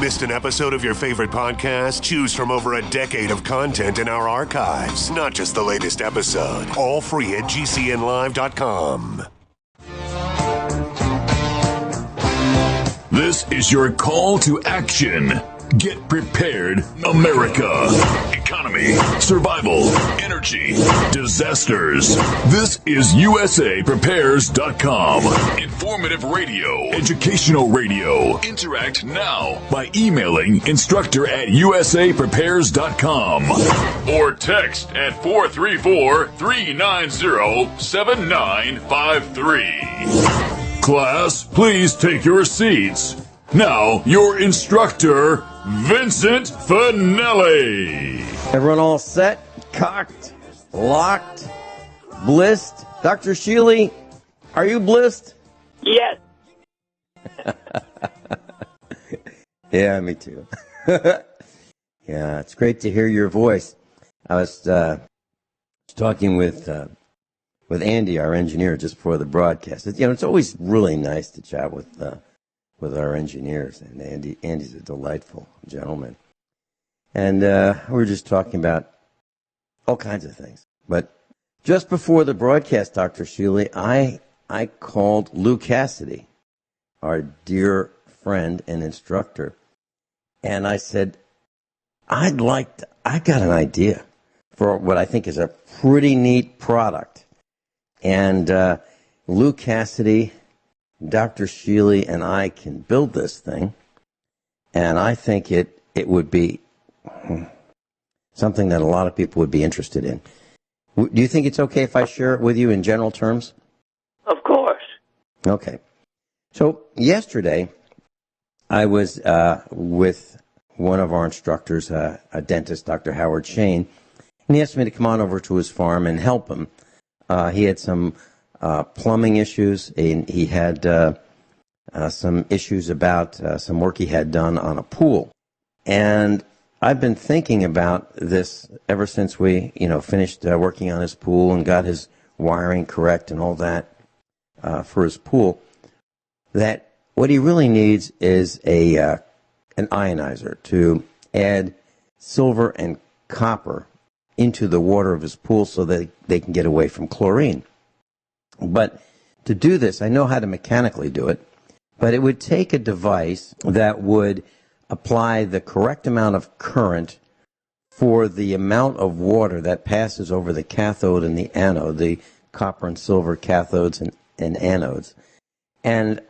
Missed an episode of your favorite podcast? Choose from over a decade of content in our archives, not just the latest episode. All free at gcnlive.com. This is your call to action. Get prepared, America. Economy, survival, energy, disasters. This is USAPrepares.com. Informative radio, educational radio. Interact now by emailing instructor@USAPrepares.com or text at 434-390-7953. Class, please take your seats. Now, your instructor, Vincent Finelli. Everyone all set, cocked, locked, blissed? Dr. Shealy, are you blissed? Yes. Yeah, me too. Yeah, it's great to hear your voice. I was talking with Andy, our engineer, just before the broadcast. It's always really nice to chat with our engineers, and Andy's a delightful gentleman. And we were just talking about all kinds of things. But just before the broadcast, Dr. Shealy, I called Lou Cassidy, our dear friend and instructor, and I said, I got an idea for what I think is a pretty neat product. And Lou Cassidy, Dr. Shealy, and I can build this thing, and I think it would be something that a lot of people would be interested in. Do you think it's okay if I share it with you in general terms? Of course. Okay. So yesterday, I was with one of our instructors, a dentist, Dr. Howard Shane, and he asked me to come on over to his farm and help him. He had some plumbing issues, and he had some issues about some work he had done on a pool. And I've been thinking about this ever since we, finished working on his pool and got his wiring correct and all that for his pool, that what he really needs is an ionizer to add silver and copper into the water of his pool so that they can get away from chlorine. But to do this, I know how to mechanically do it, but it would take a device that would apply the correct amount of current for the amount of water that passes over the cathode and the anode, the copper and silver cathodes and anodes. And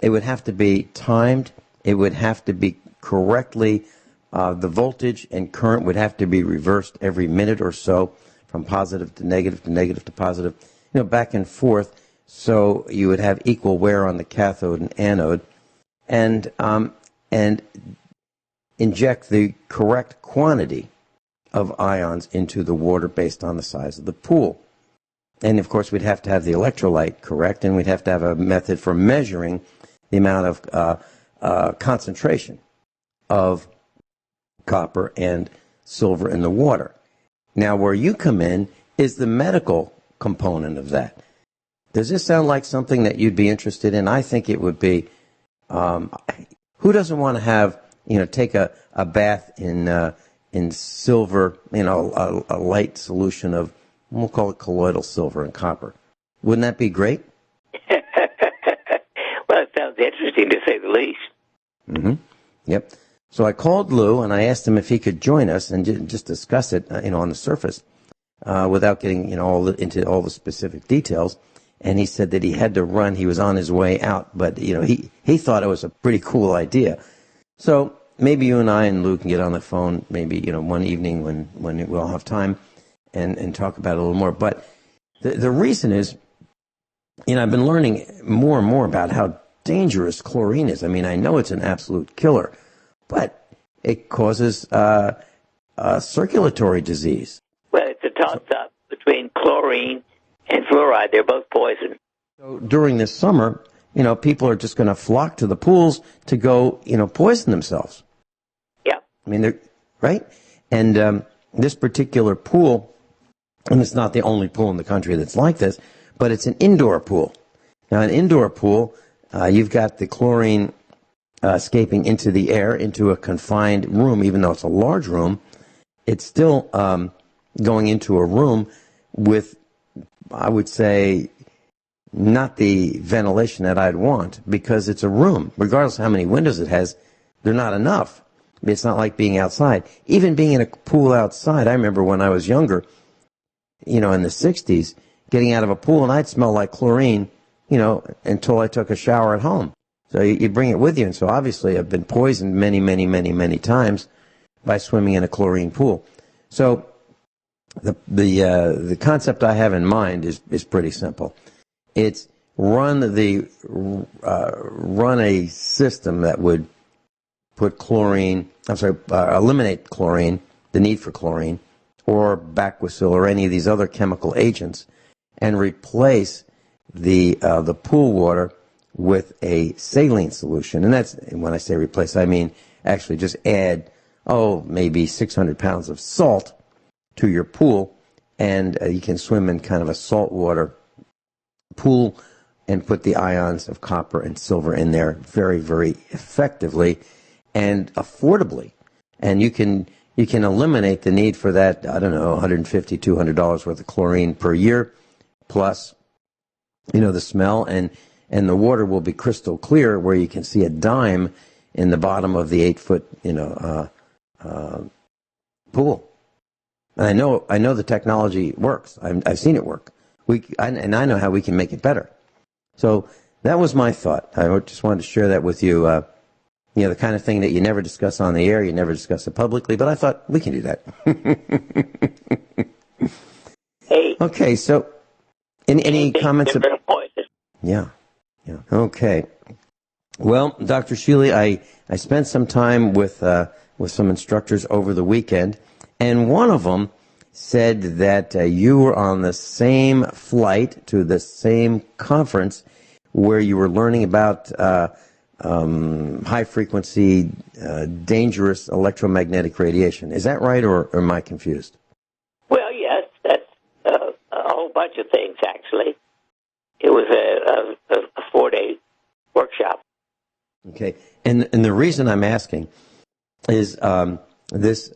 it would have to be timed. It would have to be correctly, the voltage and current would have to be reversed every minute or so from positive to negative to positive, back and forth, so you would have equal wear on the cathode and anode, and inject the correct quantity of ions into the water based on the size of the pool. And of course, we'd have to have the electrolyte correct, and we'd have to have a method for measuring the amount of concentration of copper and silver in the water. Now, where you come in is the medical component of that. Does this sound like something that you'd be interested in? I think it would be. Who doesn't want to have, take a bath in silver, a light solution of, we'll call it colloidal silver and copper. Wouldn't that be great? Well, it sounds interesting to say the least. Mm-hmm. Yep. So I called Lou and I asked him if he could join us and just discuss it, on the surface, without getting, into all the specific details. And he said that he had to run. He was on his way out, but he thought it was a pretty cool idea. So maybe you and I and Lou can get on the phone, maybe one evening when we'll have time, and talk about it a little more. But the reason is, I've been learning more and more about how dangerous chlorine is. I mean, I know it's an absolute killer, but it causes circulatory disease. Well, it's a toss-up between chlorine and fluoride. They're both poison. So during this summer, people are just going to flock to the pools to go, poison themselves. Yeah. I mean, they're right. And this particular pool, and it's not the only pool in the country that's like this, but it's an indoor pool. Now, an indoor pool, you've got the chlorine escaping into the air, into a confined room. Even though it's a large room, it's still going into a room with, I would say, not the ventilation that I'd want, because it's a room. Regardless of how many windows it has, they're not enough. It's not like being outside. Even being in a pool outside, I remember when I was younger, in the 60s, getting out of a pool, and I'd smell like chlorine, until I took a shower at home. So you bring it with you. And so obviously I've been poisoned many, many, many, many times by swimming in a chlorine pool. So the concept I have in mind is pretty simple. It's run a system that would put eliminate chlorine, the need for chlorine, or Bacquicil or any of these other chemical agents, and replace the pool water with a saline solution. And that's, when I say replace, I mean actually just add, maybe 600 pounds of salt to your pool, and you can swim in kind of a saltwater pool and put the ions of copper and silver in there very, very effectively and affordably. And you can eliminate the need for that, $150, $200 worth of chlorine per year, plus, the smell, and the water will be crystal clear, where you can see a dime in the bottom of the 8-foot, pool. And I know the technology works. I've seen it work. And I know how we can make it better. So that was my thought. I just wanted to share that with you. The kind of thing that you never discuss on the air, you never discuss it publicly, but I thought we can do that. Hey. Okay, so any comments? Yeah. Okay. Well, Dr. Shealy, I spent some time with some instructors over the weekend, and one of them said that you were on the same flight to the same conference where you were learning about high-frequency, dangerous electromagnetic radiation. Is that right, or am I confused? Well, yes, that's a whole bunch of things, actually. It was a 4-day workshop. Okay, and the reason I'm asking is this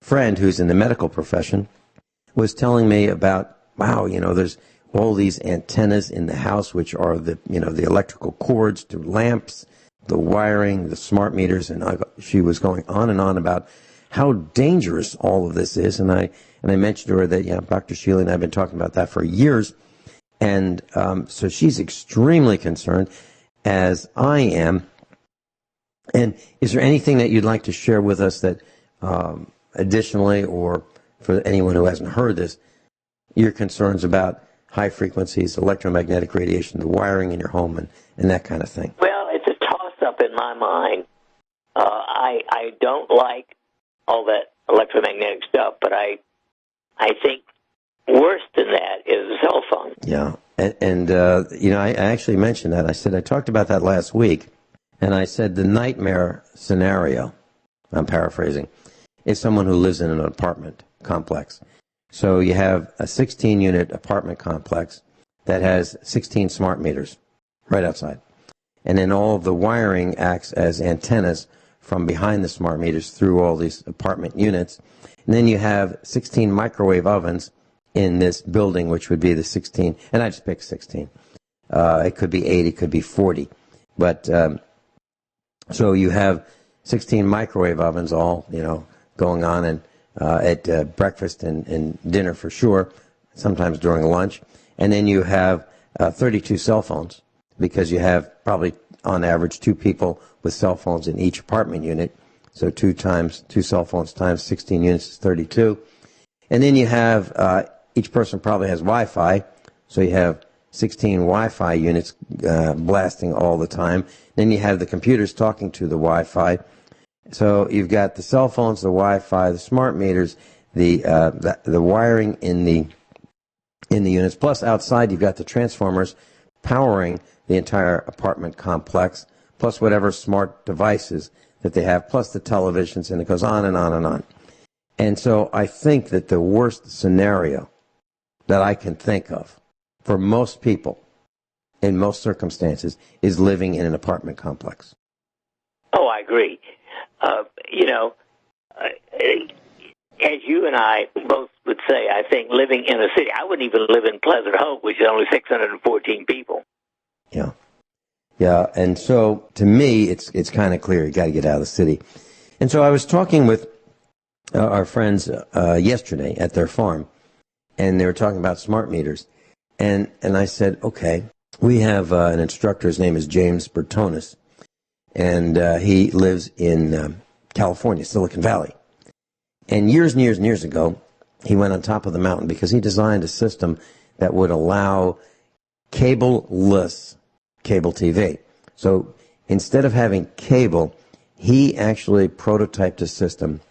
friend who's in the medical profession was telling me about, there's all these antennas in the house, which are the electrical cords to lamps, the wiring, the smart meters, and she was going on and on about how dangerous all of this is. And I mentioned to her that, Dr. Shealy and I have been talking about that for years. And so she's extremely concerned, as I am. And is there anything that you'd like to share with us that additionally, or for anyone who hasn't heard this, your concerns about high frequencies, electromagnetic radiation, the wiring in your home, and that kind of thing? Well, it's a toss-up in my mind. I don't like all that electromagnetic stuff, but I think worse than that is a cell phone. Yeah, and I actually mentioned that. I said I talked about that last week, and I said the nightmare scenario, I'm paraphrasing, is someone who lives in an apartment complex. So you have a 16-unit apartment complex that has 16 smart meters right outside. And then all of the wiring acts as antennas from behind the smart meters through all these apartment units. And then you have 16 microwave ovens in this building, which would be the 16, and I just picked 16. It could be 8, it could be 40. But so you have 16 microwave ovens all, going on and at breakfast and dinner for sure, sometimes during lunch. And then you have 32 cell phones, because you have probably on average 2 people with cell phones in each apartment unit. So 2 cell phones times 16 units is 32. And then you have each person probably has Wi-Fi, so you have 16 Wi-Fi units blasting all the time. Then you have the computers talking to the Wi-Fi. So you've got the cell phones, the Wi-Fi, the smart meters, the wiring in the units. Plus outside you've got the transformers powering the entire apartment complex, plus whatever smart devices that they have, plus the televisions, and it goes on and on and on. And so I think that the worst scenario that I can think of for most people in most circumstances, is living in an apartment complex. Oh, I agree. As you and I both would say, I think living in a city, I wouldn't even live in Pleasant Hope, which is only 614 people. Yeah. Yeah, and so to me, it's kind of clear you got to get out of the city. And so I was talking with our friends yesterday at their farm, and they were talking about smart meters. And I said, okay, we have an instructor, his name is James Bertonis, and he lives in California, Silicon Valley. And years and years and years ago, he went on top of the mountain because he designed a system that would allow cableless cable TV. So instead of having cable, he actually prototyped a system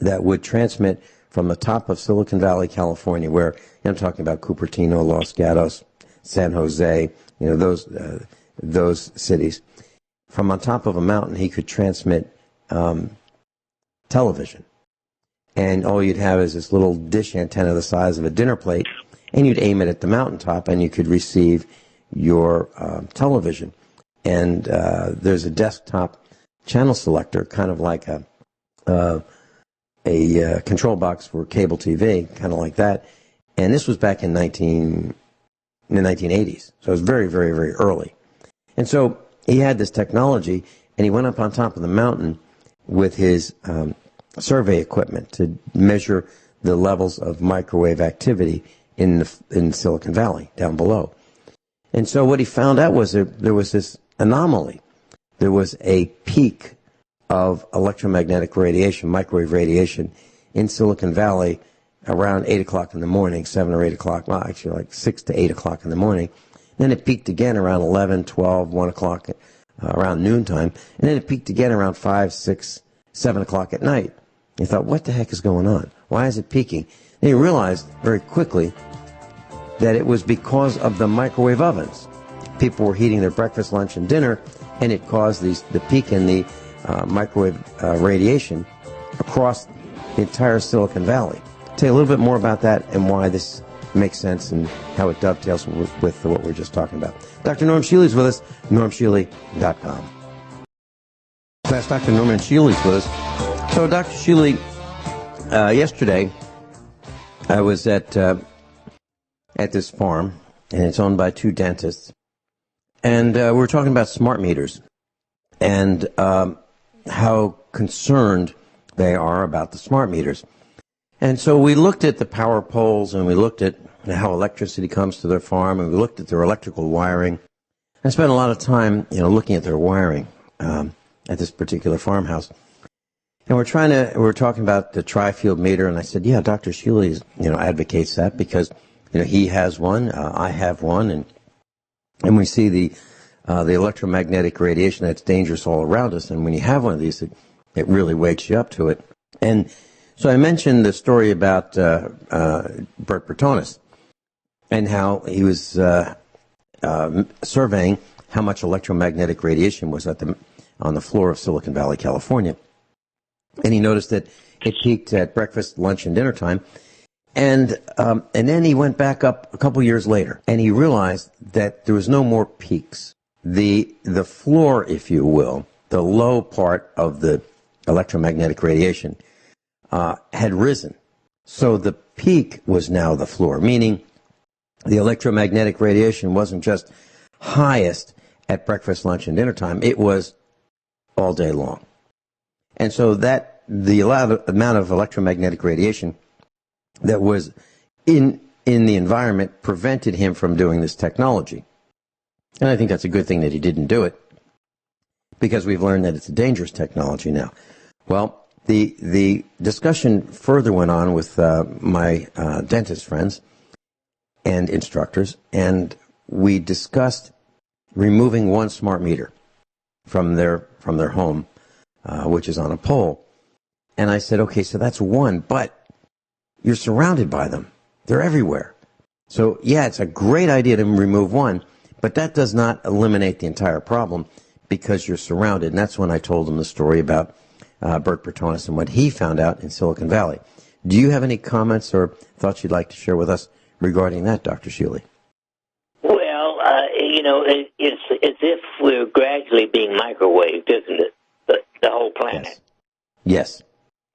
that would transmit from the top of Silicon Valley, California, where I'm talking about Cupertino, Los Gatos, San Jose, those cities. From on top of a mountain, he could transmit television. And all you'd have is this little dish antenna the size of a dinner plate, and you'd aim it at the mountaintop, and you could receive your television. And there's a desktop channel selector, kind of like a control box for cable TV, kind of like that. And this was back in the 1980s, so it was very, very, very early. And so he had this technology, and he went up on top of the mountain with his survey equipment to measure the levels of microwave activity in Silicon Valley, down below. And so what he found out was there was this anomaly. There was a peak of electromagnetic radiation, microwave radiation, in Silicon Valley around 8 o'clock in the morning, 7 or 8 o'clock, well, actually like 6 to 8 o'clock in the morning. Then it peaked again around 11, 12, 1 o'clock, around noontime. And then it peaked again around 5, 6, 7 o'clock at night. You thought, what the heck is going on? Why is it peaking? And you realized very quickly that it was because of the microwave ovens. People were heating their breakfast, lunch, and dinner, and it caused the peak in the microwave radiation across the entire Silicon Valley. I'll tell you a little bit more about that and why this makes sense and how it dovetails with what we're just talking about. Dr. Norm Shealy is with us, normshealy.com. That's Dr. Norman Shealy is with us. So, Dr. Shealy, yesterday I was at this farm, and it's owned by two dentists, and we were talking about smart meters and how concerned they are about the smart meters. And so we looked at the power poles, and we looked at how electricity comes to their farm, and we looked at their electrical wiring. I spent a lot of time, looking at their wiring at this particular farmhouse. And we're talking about the tri-field meter, and I said, yeah, Dr. Shealy, advocates that because, he has one, I have one, and we see the electromagnetic radiation that's dangerous all around us, and when you have one of these, it really wakes you up to it. And so I mentioned the story about Bert Bertonis and how he was surveying how much electromagnetic radiation was on the floor of Silicon Valley, California. And he noticed that it peaked at breakfast, lunch, and dinner time. And then he went back up a couple years later, and he realized that there was no more peaks. The floor, if you will, the low part of the electromagnetic radiation had risen. So the peak was now the floor, meaning the electromagnetic radiation wasn't just highest at breakfast, lunch, and dinner time. It was all day long. And so that the amount of electromagnetic radiation that was in the environment prevented him from doing this technology. And I think that's a good thing that he didn't do it, because we've learned that it's a dangerous technology now. Well, the discussion further went on with my dentist friends and instructors, and we discussed removing one smart meter from their home, which is on a pole. And I said, okay, so that's one, but you're surrounded by them. They're everywhere. So, yeah, it's a great idea to remove one, but that does not eliminate the entire problem because you're surrounded. And that's when I told them the story about Bert Bertonis and what he found out in Silicon Valley. Do you have any comments or thoughts you'd like to share with us regarding that, Dr. Shealy? Well, it's as if we're gradually being microwaved, isn't it? The whole planet. Yes,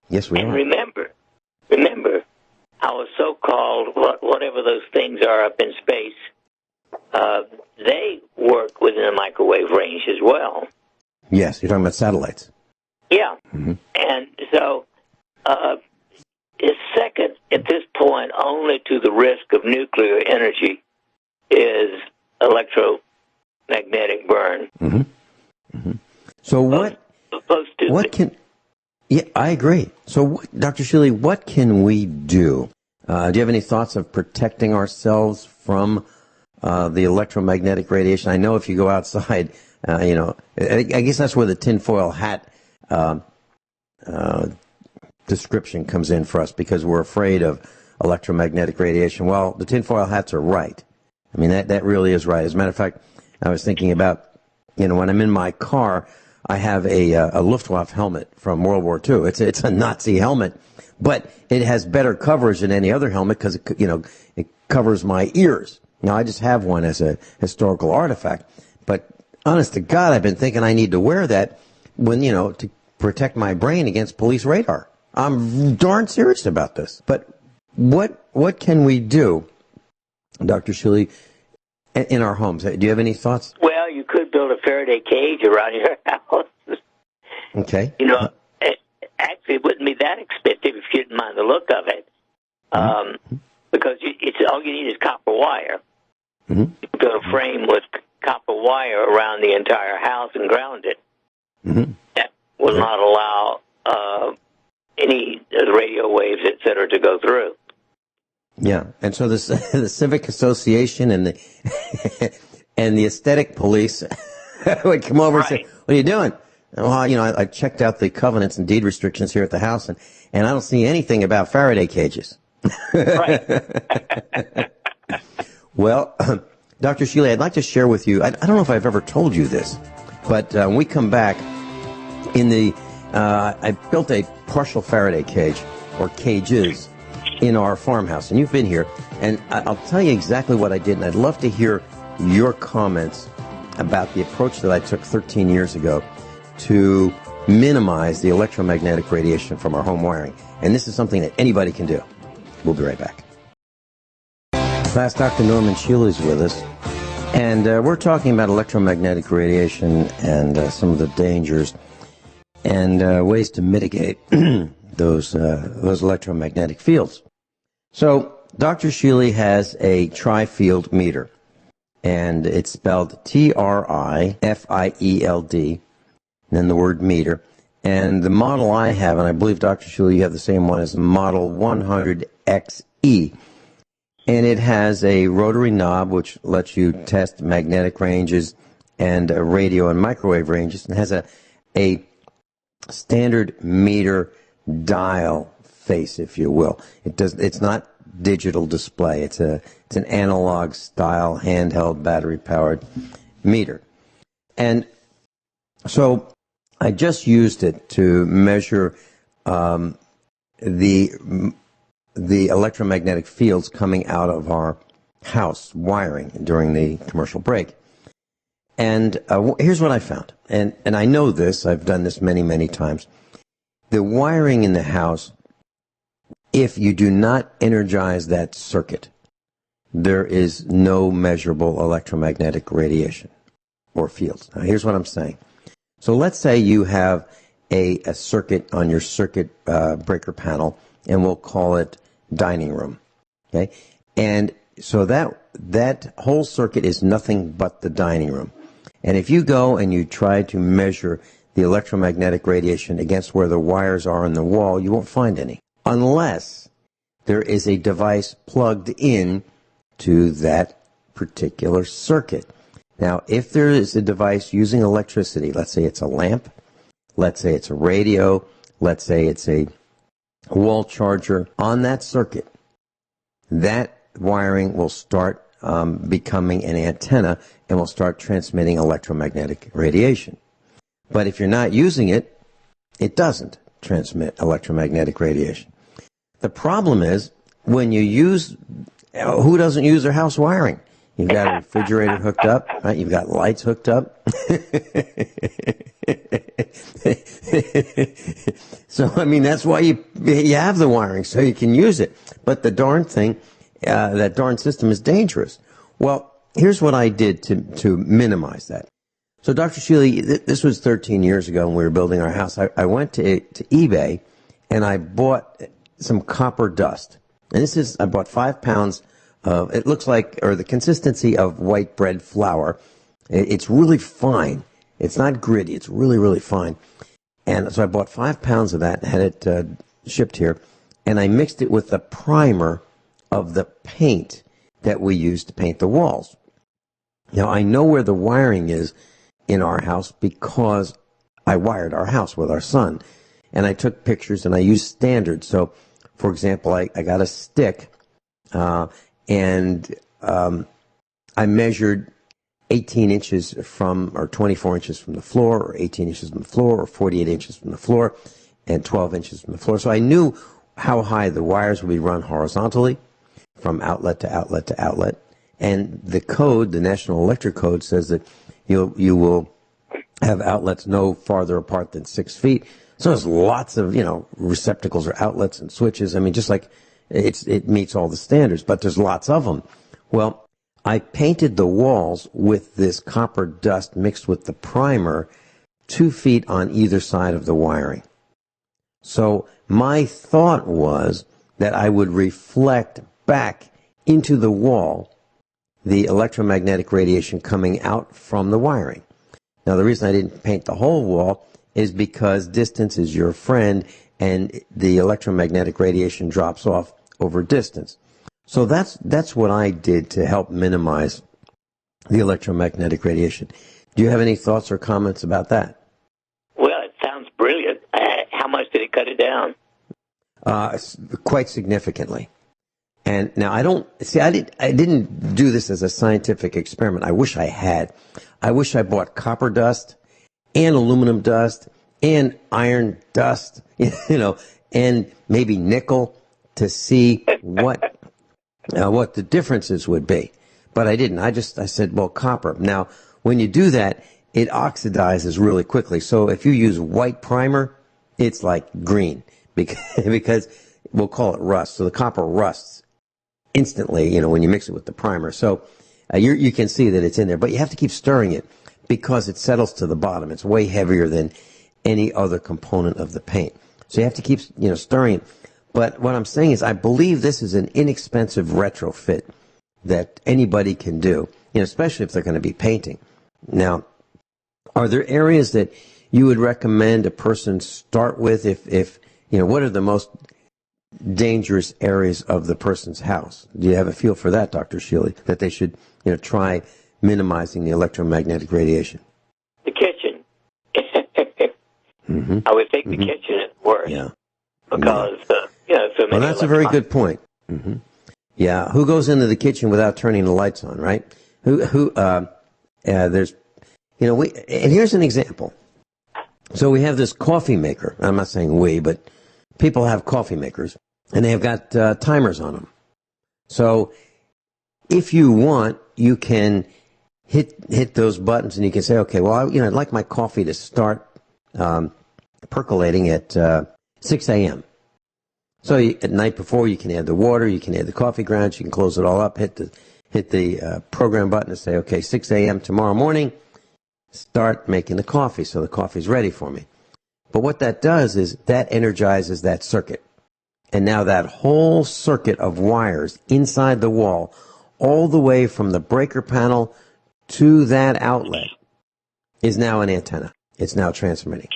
we and are. remember, our so-called whatever those things are up in space, they work within the microwave range as well. Yes, you're talking about satellites. Yeah, Mm-hmm. and so it's second at this point only to the risk of nuclear energy is electromagnetic burn. Mm-hmm. Mm-hmm. So Yeah, I agree. So, Dr. Shealy, what can we do? Do you have any thoughts of protecting ourselves from the electromagnetic radiation? I know if you go outside, I guess that's where the tinfoil hat description comes in for us, because we're afraid of electromagnetic radiation. Well, the tinfoil hats are right. I mean, that really is right. As a matter of fact, I was thinking about, when I'm in my car, I have a Luftwaffe helmet from World War II. It's a Nazi helmet, but it has better coverage than any other helmet because it covers my ears. Now, I just have one as a historical artifact, but honest to God, I've been thinking I need to wear that to protect my brain against police radar. I'm darn serious about this. But what can we do, Dr. Shealy, in our homes? Do you have any thoughts? Well, you could build a Faraday cage around your house. Okay. Actually, it wouldn't be that expensive if you didn't mind the look of it, because it's all you need is copper wire. Mm-hmm. You build a frame with copper wire around the entire house and ground it. Mm-hmm. That will not allow any radio waves, et cetera, to go through. Yeah, and so the Civic Association and the and the aesthetic police would come over and say, "What are you doing?" Well, I checked out the covenants and deed restrictions here at the house, and I don't see anything about Faraday cages. Right. Well, Dr. Shealy, I'd like to share with you. I don't know if I've ever told you this, but when we come back, I built a partial Faraday cage or cages in our farmhouse, and you've been here, and I'll tell you exactly what I did, and I'd love to hear your comments about the approach that I took 13 years ago to minimize the electromagnetic radiation from our home wiring. And this is something that anybody can do. We'll be right back. Last, Dr. Norman Shealy is with us, and we're talking about electromagnetic radiation and some of the dangers and ways to mitigate those electromagnetic fields. So, Dr. Shealy has a tri-field meter, and it's spelled TRIFIELD, and then the word meter. And the model I have, and I believe, Dr. Shealy, you have the same one, is Model 100XE. And it has a rotary knob which lets you test magnetic ranges and radio and microwave ranges, and has a standard meter dial face, if you will. It's not digital display. It's an analog style handheld battery powered meter. And so I just used it to measure the electromagnetic fields coming out of our house wiring during the commercial break. And here's what I found. And I know this. I've done this many, many times. The wiring in the house, if you do not energize that circuit, there is no measurable electromagnetic radiation or fields. Now, here's what I'm saying. So let's say you have a circuit on your circuit breaker panel, and we'll call it dining room. Okay? And so that whole circuit is nothing but the dining room. And if you go and you try to measure the electromagnetic radiation against where the wires are in the wall, you won't find any, unless there is a device plugged in to that particular circuit. Now, if there is a device using electricity, let's say it's a lamp, let's say it's a radio, let's say it's a wall charger on that circuit, that wiring will start becoming an antenna and will start transmitting electromagnetic radiation. But if you're not using it, it doesn't transmit electromagnetic radiation. The problem is when you use, who doesn't use their house wiring? You've got a refrigerator hooked up, right? You've got lights hooked up. So, I mean, that's why you have the wiring, so you can use it. But the darn thing, that darn system is dangerous. Well, here's what I did to minimize that. So, Dr. Shealy, this was 13 years ago when we were building our house. I went to eBay and I bought some copper dust. And I bought 5 pounds of, it looks like, or the consistency of white bread flour. It's really fine. It's not gritty. It's really, really fine. And so I bought 5 pounds of that, had it shipped here, and I mixed it with the primer of the paint that we use to paint the walls. Now, I know where the wiring is in our house because I wired our house with our son. And I took pictures and I used standards. So, for example, I got a stick and I measured 18 inches from, or 24 inches from the floor, or 18 inches from the floor, or 48 inches from the floor, and 12 inches from the floor. So I knew how high the wires would be run horizontally from outlet to outlet to outlet. And the code, the National Electric Code, says that you will have outlets no farther apart than 6 feet. So there's lots of, receptacles or outlets and switches. I mean, just like it meets all the standards, but there's lots of them. Well, I painted the walls with this copper dust mixed with the primer 2 feet on either side of the wiring. So my thought was that I would reflect back into the wall the electromagnetic radiation coming out from the wiring. Now, the reason I didn't paint the whole wall is because distance is your friend and the electromagnetic radiation drops off over distance. So that's what I did to help minimize the electromagnetic radiation. Do you have any thoughts or comments about that? Well, it sounds brilliant. How much did it cut it down? Quite significantly. And now I didn't do this as a scientific experiment. I wish I had. I wish I bought copper dust and aluminum dust and iron dust, and maybe nickel to see what the differences would be. But I didn't. I said, well, copper. Now, when you do that, it oxidizes really quickly. So if you use white primer, it's like green because we'll call it rust. So the copper rusts instantly, when you mix it with the primer. So you can see that it's in there, but you have to keep stirring it because it settles to the bottom. It's way heavier than any other component of the paint. So you have to keep, stirring it. But what I'm saying is I believe this is an inexpensive retrofit that anybody can do, especially if they're going to be painting. Now, are there areas that you would recommend a person start with if what are the most dangerous areas of the person's house? Do you have a feel for that, Dr. Shealy, that they should, try minimizing the electromagnetic radiation? The kitchen. Mm-hmm. I would think the kitchen is worse. Yeah. Because, so many. Well, that's a very good point. Mm-hmm. Yeah. Who goes into the kitchen without turning the lights on, right? There's, and here's an example. So we have this coffee maker. I'm not saying we, but people have coffee makers, and they have got timers on them. So if you want, you can hit those buttons, and you can say, okay, well, I'd like my coffee to start percolating at 6 a.m. So at night before, you can add the water, you can add the coffee grounds, you can close it all up, hit the program button and say, okay, 6 a.m. tomorrow morning, start making the coffee, so the coffee's ready for me. But what that does is that energizes that circuit. And now that whole circuit of wires inside the wall, all the way from the breaker panel to that outlet, is now an antenna. It's now transmitting.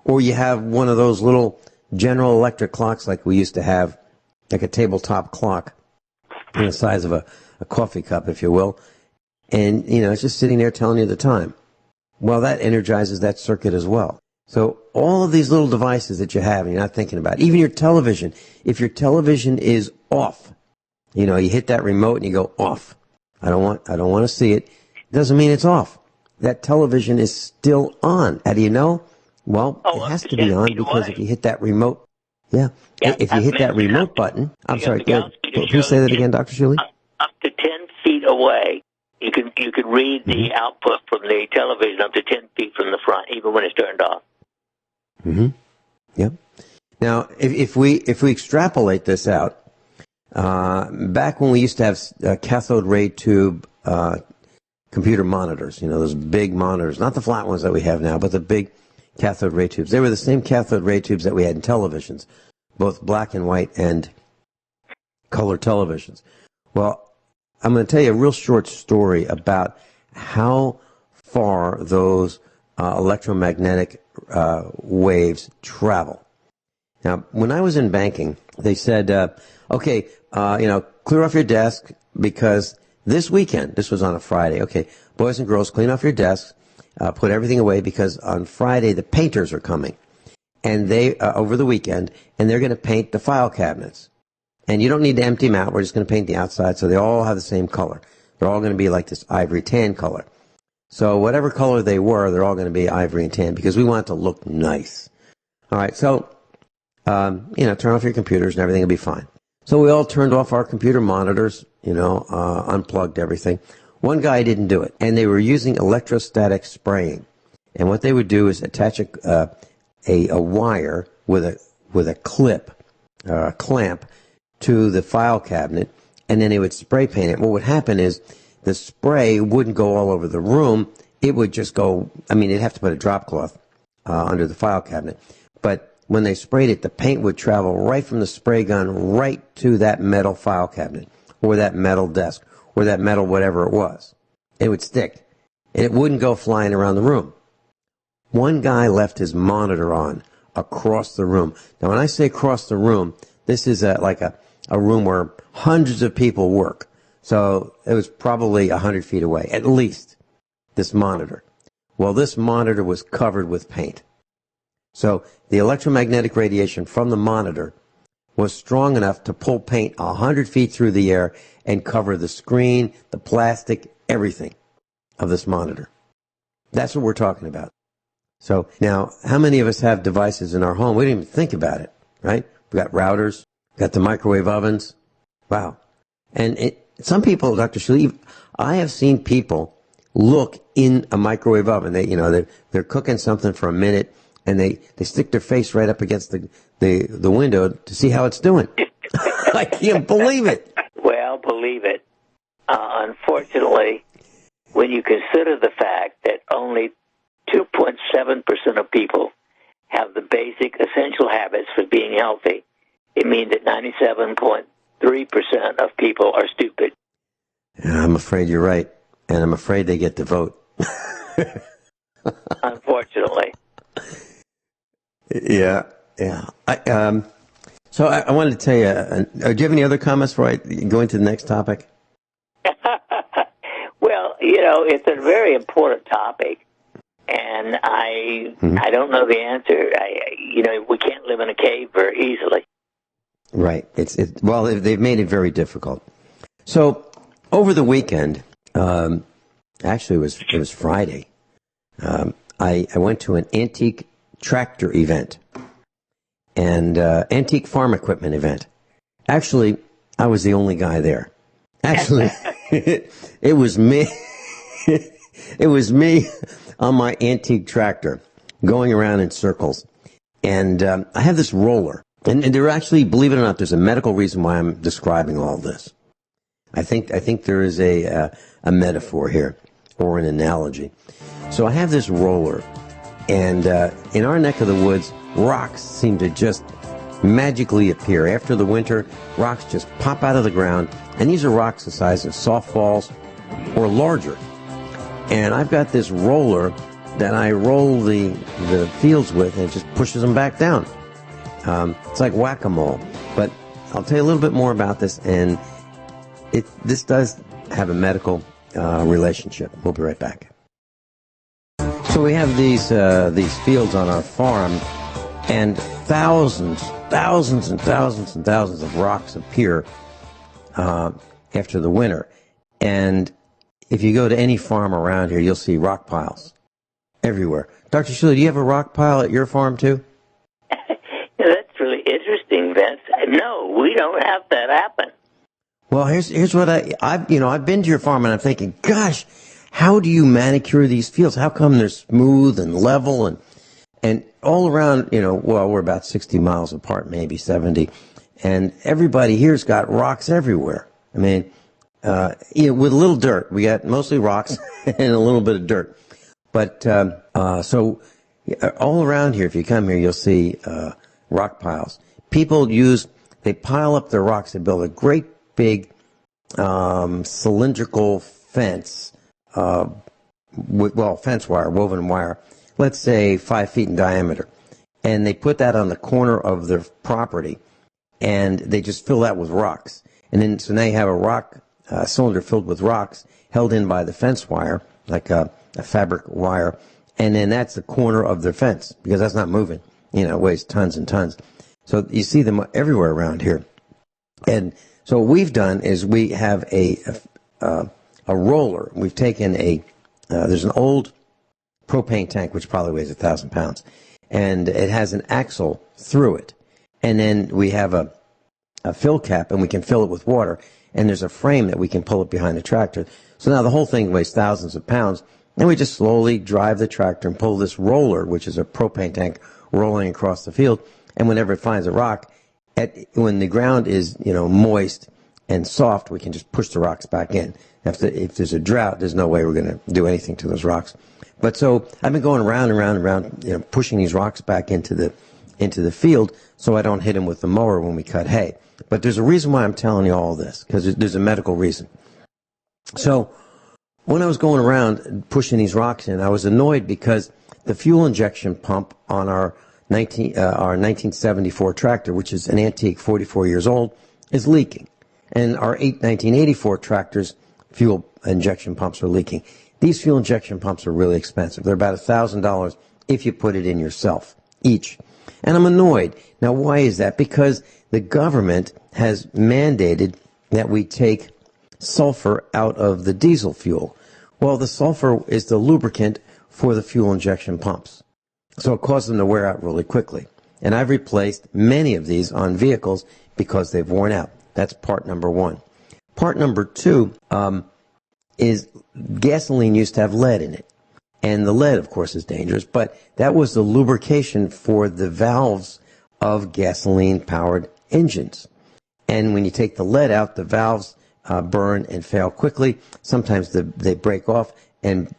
Or you have one of those little General Electric clocks like we used to have, like a tabletop clock, the size of a coffee cup, if you will. And, it's just sitting there telling you the time. Well, that energizes that circuit as well. So all of these little devices that you have and you're not thinking about, even your television, if your television is off, you hit that remote and you go off. I don't want to see it. It doesn't mean it's off. That television is still on. How do you know? Well, it has to be on because if you hit that remote, if you hit that remote button, I'm sorry, please say that again, Dr. Shealy. Up to 10 feet away, You could read the output from the television up to 10 feet from the front, even when it's turned off. Mm-hmm. Yep. Now, if we extrapolate this out, back when we used to have cathode ray tube computer monitors, those big monitors, not the flat ones that we have now, but the big cathode ray tubes. They were the same cathode ray tubes that we had in televisions, both black and white and color televisions. Well, I'm going to tell you a real short story about how far those electromagnetic waves travel. Now, when I was in banking, they said, okay, clear off your desk because this weekend, this was on a Friday, okay, boys and girls, clean off your desks, put everything away because on Friday the painters are coming and they over the weekend, and they're going to paint the file cabinets. And you don't need to empty them out. We're just going to paint the outside so they all have the same color. They're all going to be like this ivory tan color. So whatever color they were, they're all going to be ivory and tan because we want it to look nice. All right, so, turn off your computers and everything will be fine. So we all turned off our computer monitors, unplugged everything. One guy didn't do it, and they were using electrostatic spraying. And what they would do is attach a wire with a clip, a clamp, to the file cabinet, and then they would spray paint it. What would happen is the spray wouldn't go all over the room. It would just go, they'd have to put a drop cloth under the file cabinet. But when they sprayed it, the paint would travel right from the spray gun right to that metal file cabinet or that metal desk or that metal whatever it was. It would stick. And it wouldn't go flying around the room. One guy left his monitor on across the room. Now, when I say across the room, this is like a room where hundreds of people work. So it was probably 100 feet away, at least, this monitor. Well, this monitor was covered with paint. So the electromagnetic radiation from the monitor was strong enough to pull paint 100 feet through the air and cover the screen, the plastic, everything of this monitor. That's what we're talking about. So now, how many of us have devices in our home? We didn't even think about it, right? We got routers, got the microwave ovens. Wow. And some people, Dr. Shealy, I have seen people look in a microwave oven. They're cooking something for a minute, and they stick their face right up against the window to see how it's doing. I can't believe it. Well, believe it. Unfortunately, when you consider the fact that only 2.7% of people have the basic essential habits for being healthy, it means that 97.3% of people are stupid. Yeah, I'm afraid you're right, and I'm afraid they get to vote. Unfortunately. Yeah. So I wanted to tell you, do you have any other comments before I go into the next topic? Well, it's a very important topic, and I don't know the answer. We can't live in a cave very easily. Right. Well, they've made it very difficult. So over the weekend, actually it was Friday, I went to an antique tractor event and antique farm equipment event. Actually, I was the only guy there. Actually, it was me. It was me on my antique tractor going around in circles. And I have this roller. And there actually, believe it or not, there's a medical reason why I'm describing all this. I think there is a metaphor here, or an analogy. So I have this roller, and in our neck of the woods, rocks seem to just magically appear. After the winter, rocks just pop out of the ground, and these are rocks the size of softballs or larger. And I've got this roller that I roll the fields with, and it just pushes them back down. It's like whack-a-mole. But I'll tell you a little bit more about this, and this does have a medical relationship. We'll be right back. So we have these fields on our farm, and thousands and thousands of rocks appear after the winter. And if you go to any farm around here, you'll see rock piles everywhere. Dr. Shealy, do you have a rock pile at your farm too? That's really interesting, Vince. No, we don't have that happen. Well, here's what I've been to your farm and I'm thinking, gosh, how do you manicure these fields? How come they're smooth and level and all around, well, we're about 60 miles apart, maybe 70. And everybody here's got rocks everywhere. I mean, with a little dirt. We got mostly rocks and a little bit of dirt. But so all around here, if you come here, you'll see rock piles. People they pile up their rocks. They build a great big cylindrical fence, fence wire, woven wire, let's say 5 feet in diameter. And they put that on the corner of their property, and they just fill that with rocks. And then, so now you have a rock cylinder filled with rocks held in by the fence wire, like a fabric wire, and then that's the corner of their fence, because that's not moving. It weighs tons and tons. So you see them everywhere around here. And so what we've done is we have a roller. We've taken there's an old propane tank, which probably weighs 1,000 pounds, and it has an axle through it. And then we have a fill cap, and we can fill it with water, and there's a frame that we can pull it behind the tractor. So now the whole thing weighs thousands of pounds, and we just slowly drive the tractor and pull this roller, which is a propane tank, rolling across the field. And whenever it finds a rock, when the ground is moist and soft, we can just push the rocks back in. If there's a drought, there's no way we're going to do anything to those rocks. But so I've been going around and round and round, pushing these rocks back into the field so I don't hit them with the mower when we cut hay. But there's a reason why I'm telling you all this, because there's a medical reason. So when I was going around pushing these rocks in, I was annoyed because the fuel injection pump on our 1974 tractor, which is an antique, 44 years old, is leaking. And our 1984 tractor's fuel injection pumps are leaking. These fuel injection pumps are really expensive. They're about $1,000 if you put it in yourself, each. And I'm annoyed. Now, why is that? Because the government has mandated that we take sulfur out of the diesel fuel. Well, the sulfur is the lubricant for the fuel injection pumps. So it causes them to wear out really quickly. And I've replaced many of these on vehicles because they've worn out. That's part number one. Part number two is gasoline used to have lead in it. And the lead, of course, is dangerous, but that was the lubrication for the valves of gasoline-powered engines. And when you take the lead out, the valves burn and fail quickly. Sometimes they break off and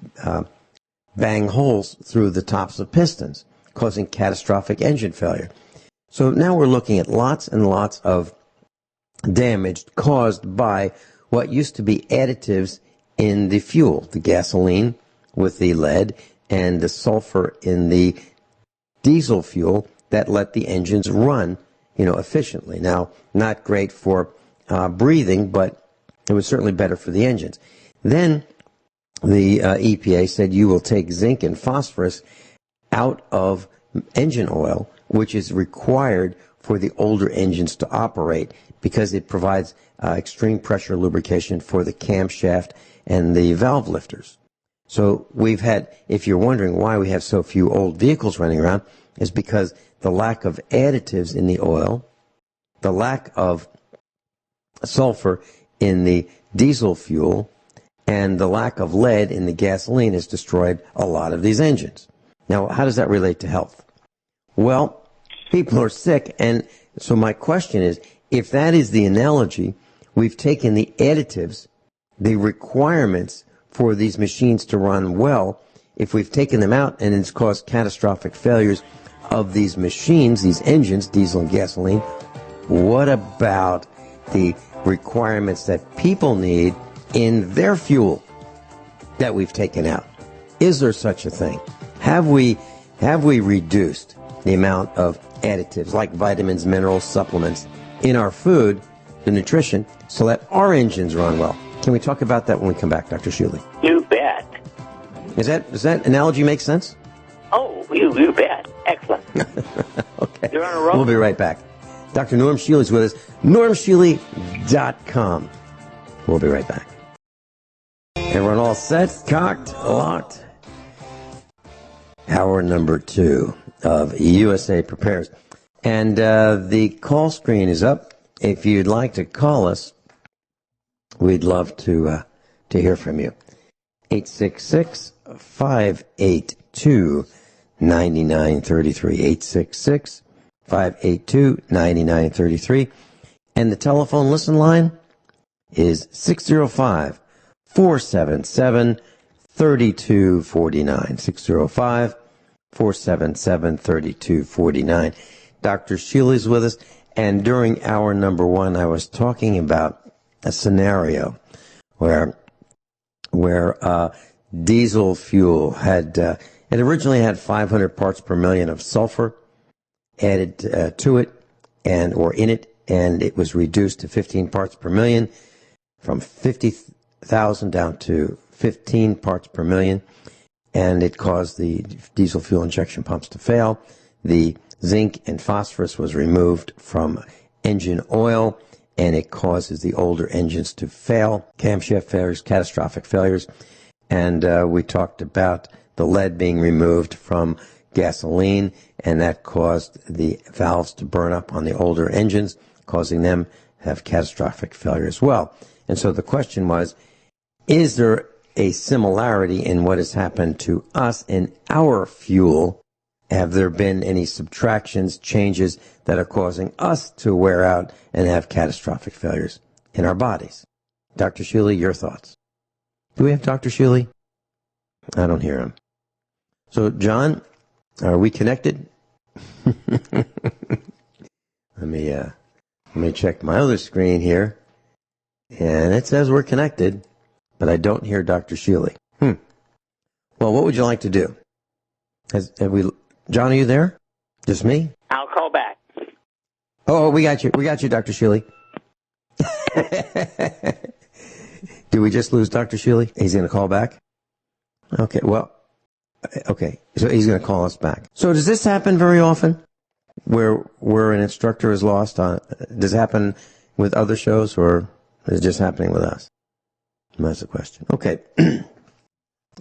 bang holes through the tops of pistons, causing catastrophic engine failure. So now we're looking at lots and lots of damage caused by what used to be additives in the fuel, the gasoline with the lead and the sulfur in the diesel fuel that let the engines run, efficiently. Now, not great for breathing, but it was certainly better for the engines. Then the EPA said you will take zinc and phosphorus out of engine oil, which is required for the older engines to operate because it provides extreme pressure lubrication for the camshaft and the valve lifters. So we've had, if you're wondering why we have so few old vehicles running around, is because the lack of additives in the oil, the lack of sulfur in the diesel fuel, and the lack of lead in the gasoline has destroyed a lot of these engines. Now, how does that relate to health? Well, people are sick, and so my question is, if that is the analogy, we've taken the additives, the requirements for these machines to run well, if we've taken them out and it's caused catastrophic failures of these machines, these engines, diesel and gasoline, what about the requirements that people need in their fuel that we've taken out? Is there such a thing? Have we reduced the amount of additives like vitamins, minerals, supplements in our food, the nutrition, so that our engines run well? Can we talk about that when we come back, Dr. Shealy? You bet. Does that analogy make sense? Oh, you bet. Excellent. Okay. You're on a roll. We'll be right back. Dr. Norm Shealy is with us. NormShealy.com. We'll be right back. Everyone all set, cocked, locked? Hour number 2 of USA Prepares. And the call screen is up. If you'd like to call us, we'd love to hear from you. 866-582-9933. 866-582-9933. And the telephone listen line is 605-477-3249. 605-477-3249. Dr. Shealy's with us. And during hour number one, I was talking about a scenario where diesel fuel had it originally had 500 parts per million of sulfur added to it or in it, and it was reduced to 15 parts per million, from 50,000 down to 15 parts per million, and it caused the diesel fuel injection pumps to fail. The zinc and phosphorus was removed from engine oil, and it causes the older engines to fail, camshaft failures, catastrophic failures. And we talked about the lead being removed from gasoline, and that caused the valves to burn up on the older engines, causing them to have catastrophic failure as well. And so the question was, is there a similarity in what has happened to us in our fuel? Have there been any subtractions, changes that are causing us to wear out and have catastrophic failures in our bodies? Dr. Shealy, your thoughts. Do we have Dr. Shealy? I don't hear him. So, John, are we connected? Let me check my other screen here. And it says we're connected, but I don't hear Dr. Shealy. Well, what would you like to do? John, are you there? Just me? I'll call back. Oh, we got you. We got you, Dr. Shealy. Did we just lose Dr. Shealy? He's going to call back? Okay, well, okay. So he's going to call us back. So does this happen very often? Where an instructor is lost? Does it happen with other shows, or is it just happening with us? That's the question. Okay.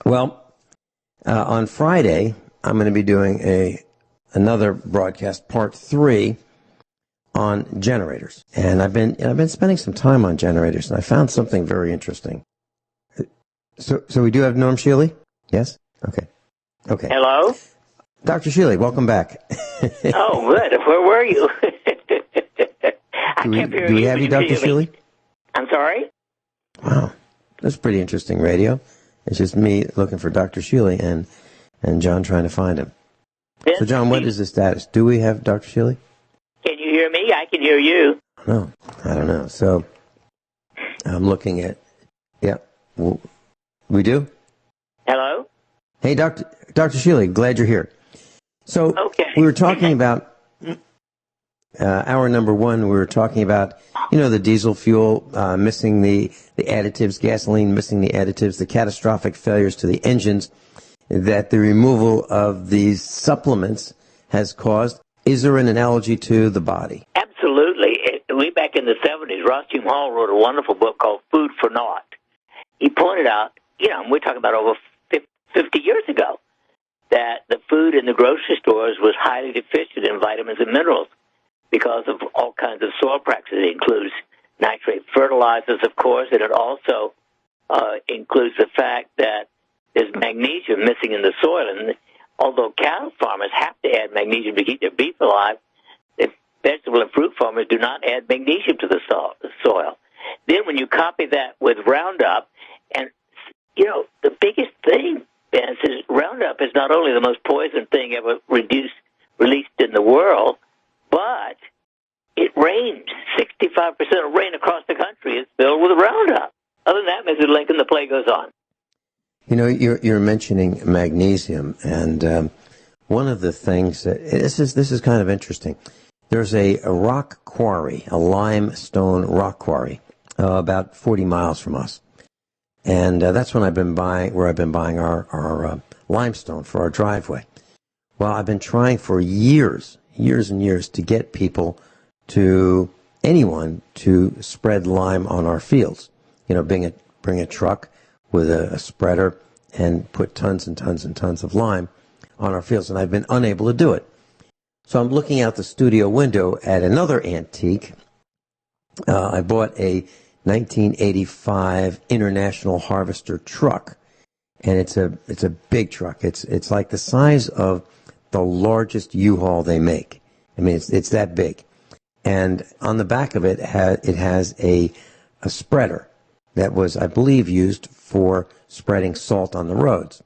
Well, on Friday, I'm going to be doing another broadcast, part 3, on generators. And I've been spending some time on generators, and I found something very interesting. So we do have Norm Shealy? Yes? Okay. Hello? Dr. Shealy, welcome back. Oh, good. Where were you? Do we have you, Dr. Shealy? I'm sorry? Wow. That's pretty interesting radio. It's just me looking for Dr. Shealy and John trying to find him. So, John, what is the status? Do we have Dr. Shealy? Can you hear me? I can hear you. No, I don't know. So, I'm looking at... Yeah. We do? Hello? Hey, Dr. Shealy, glad you're here. So, okay. We were talking about... hour number one, we were talking about, the diesel fuel missing the additives, gasoline missing the additives, the catastrophic failures to the engines that the removal of these supplements has caused. Is there an analogy to the body? Absolutely. Way back in the 70s, Ross Hume Hall wrote a wonderful book called Food for Naught. He pointed out, we're talking about over 50 years ago, that the food in the grocery stores was highly deficient in vitamins and minerals because of all kinds of soil practices. It includes nitrate fertilizers, of course, and it also includes the fact that there's magnesium missing in the soil. And although cattle farmers have to add magnesium to keep their beef alive, the vegetable and fruit farmers do not add magnesium to the soil. Then when you copy that with Roundup, and, the biggest thing, Ben, is Roundup is not only the most poison thing ever released in the world, but it rains. 65% of rain across the country is filled with Roundup. Other than that, Mr. Lincoln, the play goes on. You're mentioning magnesium, and one of the things this is kind of interesting. There's a rock quarry, a limestone rock quarry, about 40 miles from us, and that's where I've been buying our limestone for our driveway. Well, I've been trying for years and years to get anyone to spread lime on our fields. Bring a truck with a spreader and put tons and tons and tons of lime on our fields, and I've been unable to do it. So I'm looking out the studio window at another antique. I bought a 1985 International Harvester truck, and it's a big truck. It's like the size of the largest U-Haul they make. I mean, it's that big. And on the back of it, it has a spreader that was, I believe, used for spreading salt on the roads.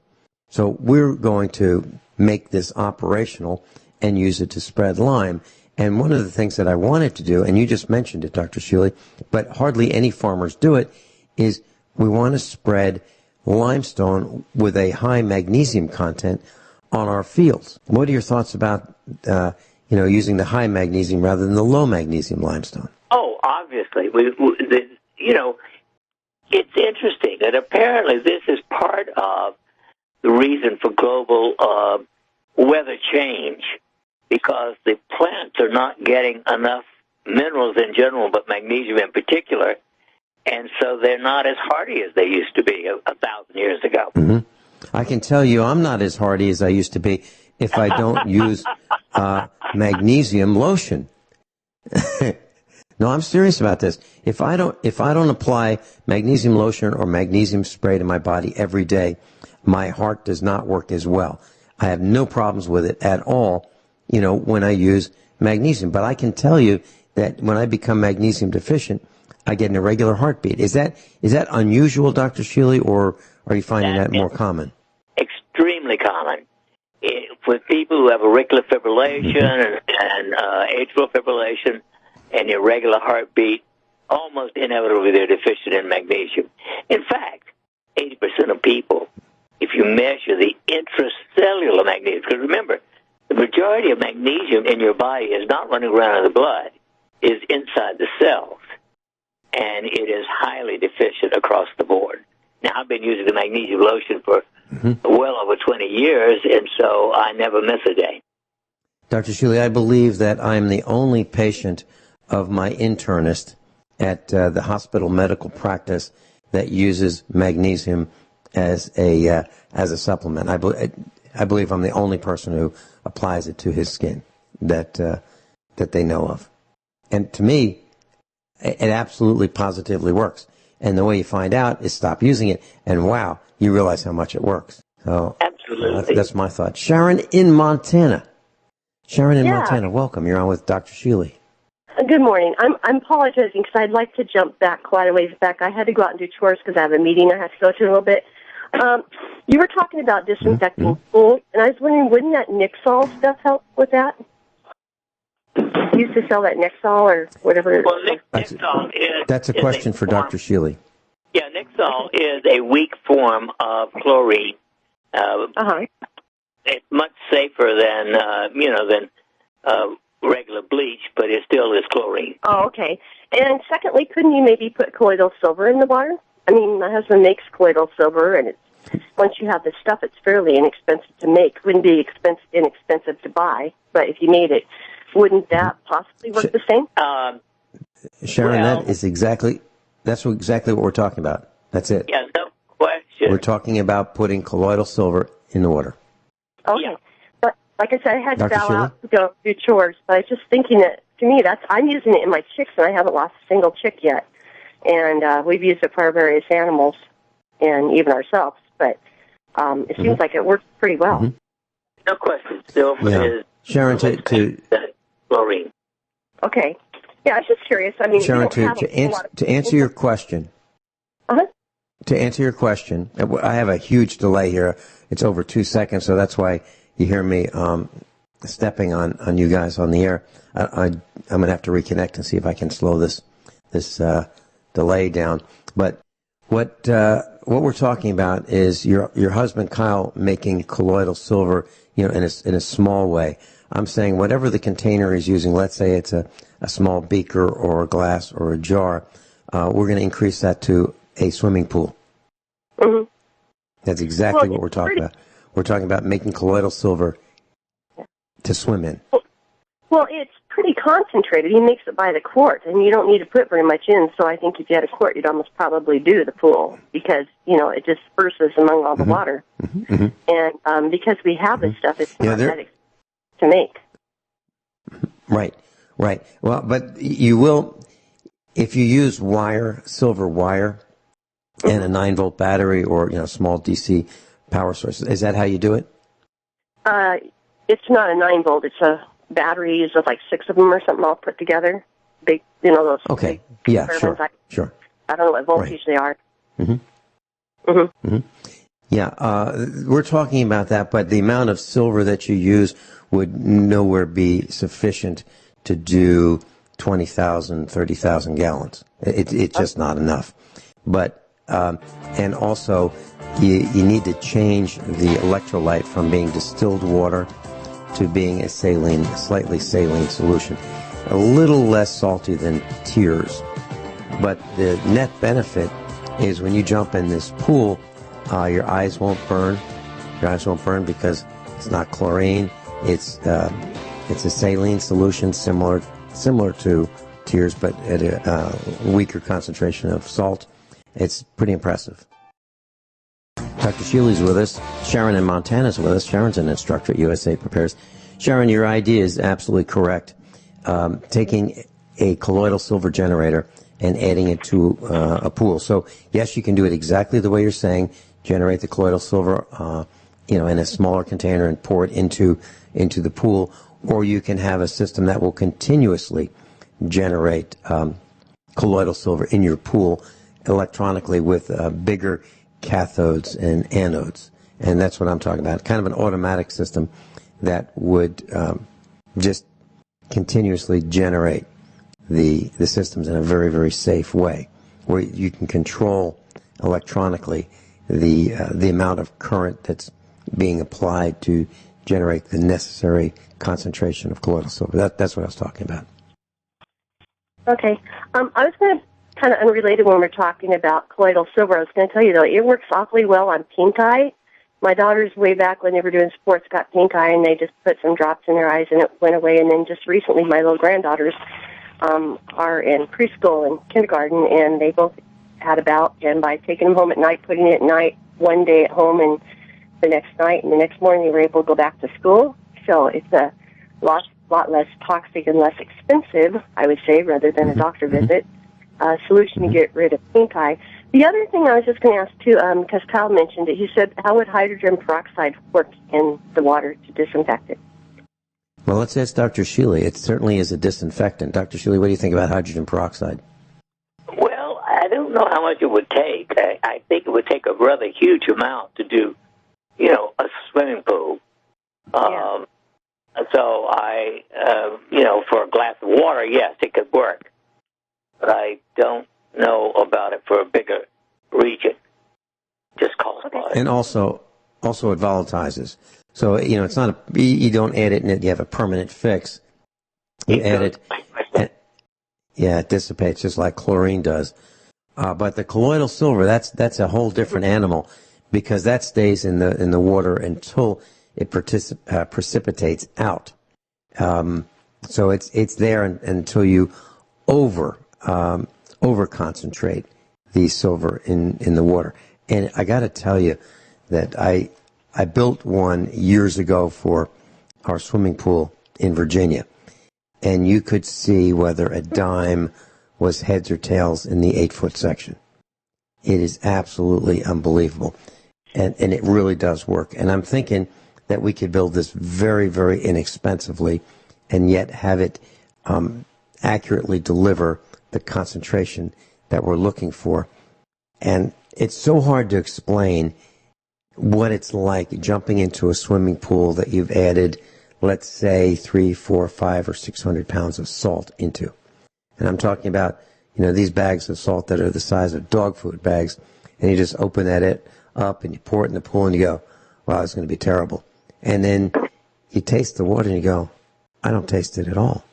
So we're going to make this operational and use it to spread lime. And one of the things that I wanted to do, and you just mentioned it, Dr. Shealy, but hardly any farmers do it, is we want to spread limestone with a high magnesium content on our fields. What are your thoughts about using the high magnesium rather than the low magnesium limestone? Oh, obviously. It's interesting that apparently this is part of the reason for global weather change, because the plants are not getting enough minerals in general, but magnesium in particular, and so they're not as hardy as they used to be 1,000 years ago. Mm-hmm. I can tell you I'm not as hardy as I used to be if I don't use magnesium lotion. No, I'm serious about this. If I don't apply magnesium lotion or magnesium spray to my body every day, my heart does not work as well. I have no problems with it at all, when I use magnesium. But I can tell you that when I become magnesium deficient, I get an irregular heartbeat. Is that unusual, Dr. Shealy, or are you finding that more common? Extremely common. With people who have auricular fibrillation and atrial fibrillation and irregular heartbeat, almost inevitably they're deficient in magnesium. In fact, 80% of people, if you measure the intracellular magnesium, because remember, the majority of magnesium in your body is not running around in the blood, is inside the cells, and it is highly deficient across the board. Now, I've been using the magnesium lotion for well over 20 years, and so I never miss a day. Dr. Shealy, I believe that I'm the only patient of my internist at the hospital medical practice that uses magnesium as a supplement. I believe I'm the only person who applies it to his skin that they know of. And to me, it absolutely positively works. And the way you find out is stop using it, and wow, you realize how much it works. So absolutely, that's my thought. Sharon in Montana. Montana, welcome. You're on with Dr. Shealy. Good morning. I'm apologizing because I'd like to jump back quite a ways back. I had to go out and do chores because I have a meeting I have to go to a little bit. You were talking about disinfecting pools, and I was wondering, wouldn't that Nixol stuff help with that? You used to sell that Nixol or whatever. Well, Nixol is... That's a question for Dr. Shealy. Yeah, Nixol is a weak form of chlorine. It's much safer than regular bleach, but it still is chlorine. Oh, okay. And secondly, couldn't you maybe put colloidal silver in the water? I mean, my husband makes colloidal silver, and once you have the stuff, it's fairly inexpensive to make. Wouldn't be inexpensive to buy, but if you made it, wouldn't that possibly work the same? Sharon, that's exactly what we're talking about. That's it. Yeah, no question. We're talking about putting colloidal silver in the water. Okay. Yeah. But like I said, I had to Dr. bow Shealy? out to go do chores, but I was just thinking that, to me, I'm using it in my chicks, and I haven't lost a single chick yet. And we've used it for our various animals and even ourselves, but it seems like it works pretty well. Mm-hmm. No question. Silver is... Sharon, to chlorine. Okay. Yeah, I was just curious. I mean, Sharon, to answer your question. To answer your question, I have a huge delay here. It's over 2 seconds, so that's why you hear me stepping on you guys on the air. I'm going to have to reconnect and see if I can slow this delay down. But what we're talking about is your husband Kyle making colloidal silver, in a small way. I'm saying whatever the container is using, let's say it's a small beaker or a glass or a jar, we're going to increase that to a swimming pool. Mm-hmm. That's exactly what we're talking about. We're talking about making colloidal silver to swim in. Well, it's pretty concentrated. He makes it by the quart, and you don't need to put very much in. So I think if you had a quart, you'd almost probably do the pool because, it disperses among all the water. Mm-hmm. And because we have this stuff, it's not that expensive to make. Right. Well, but you will, if you use wire, silver wire, and a 9-volt battery or small DC power source, is that how you do it? It's not a 9-volt. It's a batteries of like 6 of them or something all put together. Big, those. Okay. Big Yeah. Sure. Sure. I don't know what voltage they are. Yeah, we're talking about that, but the amount of silver that you use would nowhere be sufficient to do 20,000, 30,000 gallons. It's just not enough. But, and also, you need to change the electrolyte from being distilled water to being a slightly saline solution. A little less salty than tears. But the net benefit is when you jump in this pool, your eyes won't burn. Your eyes won't burn because it's not chlorine. It's a saline solution similar to tears, but at a weaker concentration of salt. It's pretty impressive. Dr. Shealy's with us. Sharon in Montana's with us. Sharon's an instructor at USA Prepares. Sharon, your idea is absolutely correct. Taking a colloidal silver generator and adding it to a pool. So, yes, you can do it exactly the way you're saying. Generate the colloidal silver, in a smaller container and pour it into the pool. Or you can have a system that will continuously generate colloidal silver in your pool electronically with bigger cathodes and anodes. And that's what I'm talking about. Kind of an automatic system that would just continuously generate the systems in a very, very safe way, where you can control electronically the amount of current that's being applied to generate the necessary concentration of colloidal silver. That's what I was talking about. Okay. I was going to, kind of unrelated when we're talking about colloidal silver, I was going to tell you, though, it works awfully well on pink eye. My daughters, way back when they were doing sports, got pink eye, and they just put some drops in their eyes, and it went away. And then just recently, my little granddaughters are in preschool and kindergarten, and they both had a bout. And by taking them home at night, putting it at night, one day at home, and the next night, and the next morning, they were able to go back to school. So it's a lot less toxic and less expensive, I would say, rather than a doctor visit. Solution to get rid of pink eye. The other thing I was just going to ask, too, because Kyle mentioned it, he said, how would hydrogen peroxide work in the water to disinfect it? Well, let's ask Dr. Shealy. It certainly is a disinfectant. Dr. Shealy, what do you think about hydrogen peroxide? Well, I don't know how much it would take. I think it would take a rather huge amount to do, a swimming pool. Yeah. So for a glass of water, yes, it could work. But I don't know about it for a bigger region. Just cost-wise. And also it volatilizes. So, it's not you don't add it and you have a permanent fix. You add it, and, it dissipates just like chlorine does. But the colloidal silver, that's a whole different animal, because that stays in the water until it precipitates out. So it's there until you over concentrate the silver in the water. And I got to tell you that I built one years ago for our swimming pool in Virginia, and you could see whether a dime was heads or tails in the 8-foot section. It is absolutely unbelievable, and it really does work. And I'm thinking that we could build this very, very inexpensively and yet have it accurately deliver the concentration that we're looking for. And it's so hard to explain what it's like jumping into a swimming pool that you've added, let's say, 300, 400, 500, or 600 pounds of salt into. And I'm talking about, these bags of salt that are the size of dog food bags, and you just open that up and you pour it in the pool and you go, wow, it's going to be terrible. And then you taste the water and you go, I don't taste it at all.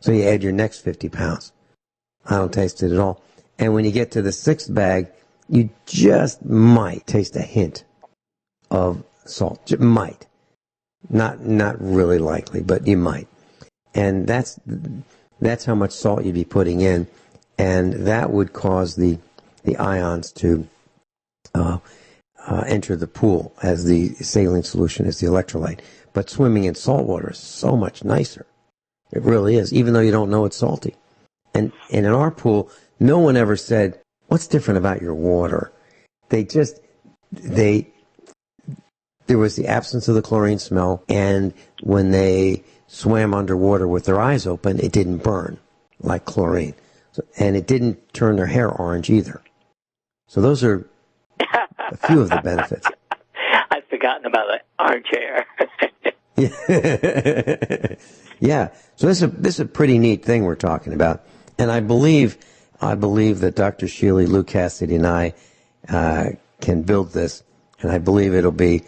So you add your next 50 pounds. I don't taste it at all. And when you get to the 6th bag, you just might taste a hint of salt. Just might. Not really likely, but you might. And that's how much salt you'd be putting in. And that would cause the ions to enter the pool as the saline solution, as the electrolyte. But swimming in salt water is so much nicer. It really is, even though you don't know it's salty. And in our pool, no one ever said, what's different about your water? There was the absence of the chlorine smell, and when they swam underwater with their eyes open, it didn't burn like chlorine. And it didn't turn their hair orange either. So those are a few of the benefits. I've forgotten about the orange hair. Yeah. So this is a pretty neat thing we're talking about. And I believe that Dr. Shealy, Lou Cassidy, and I can build this. And I believe it'll be,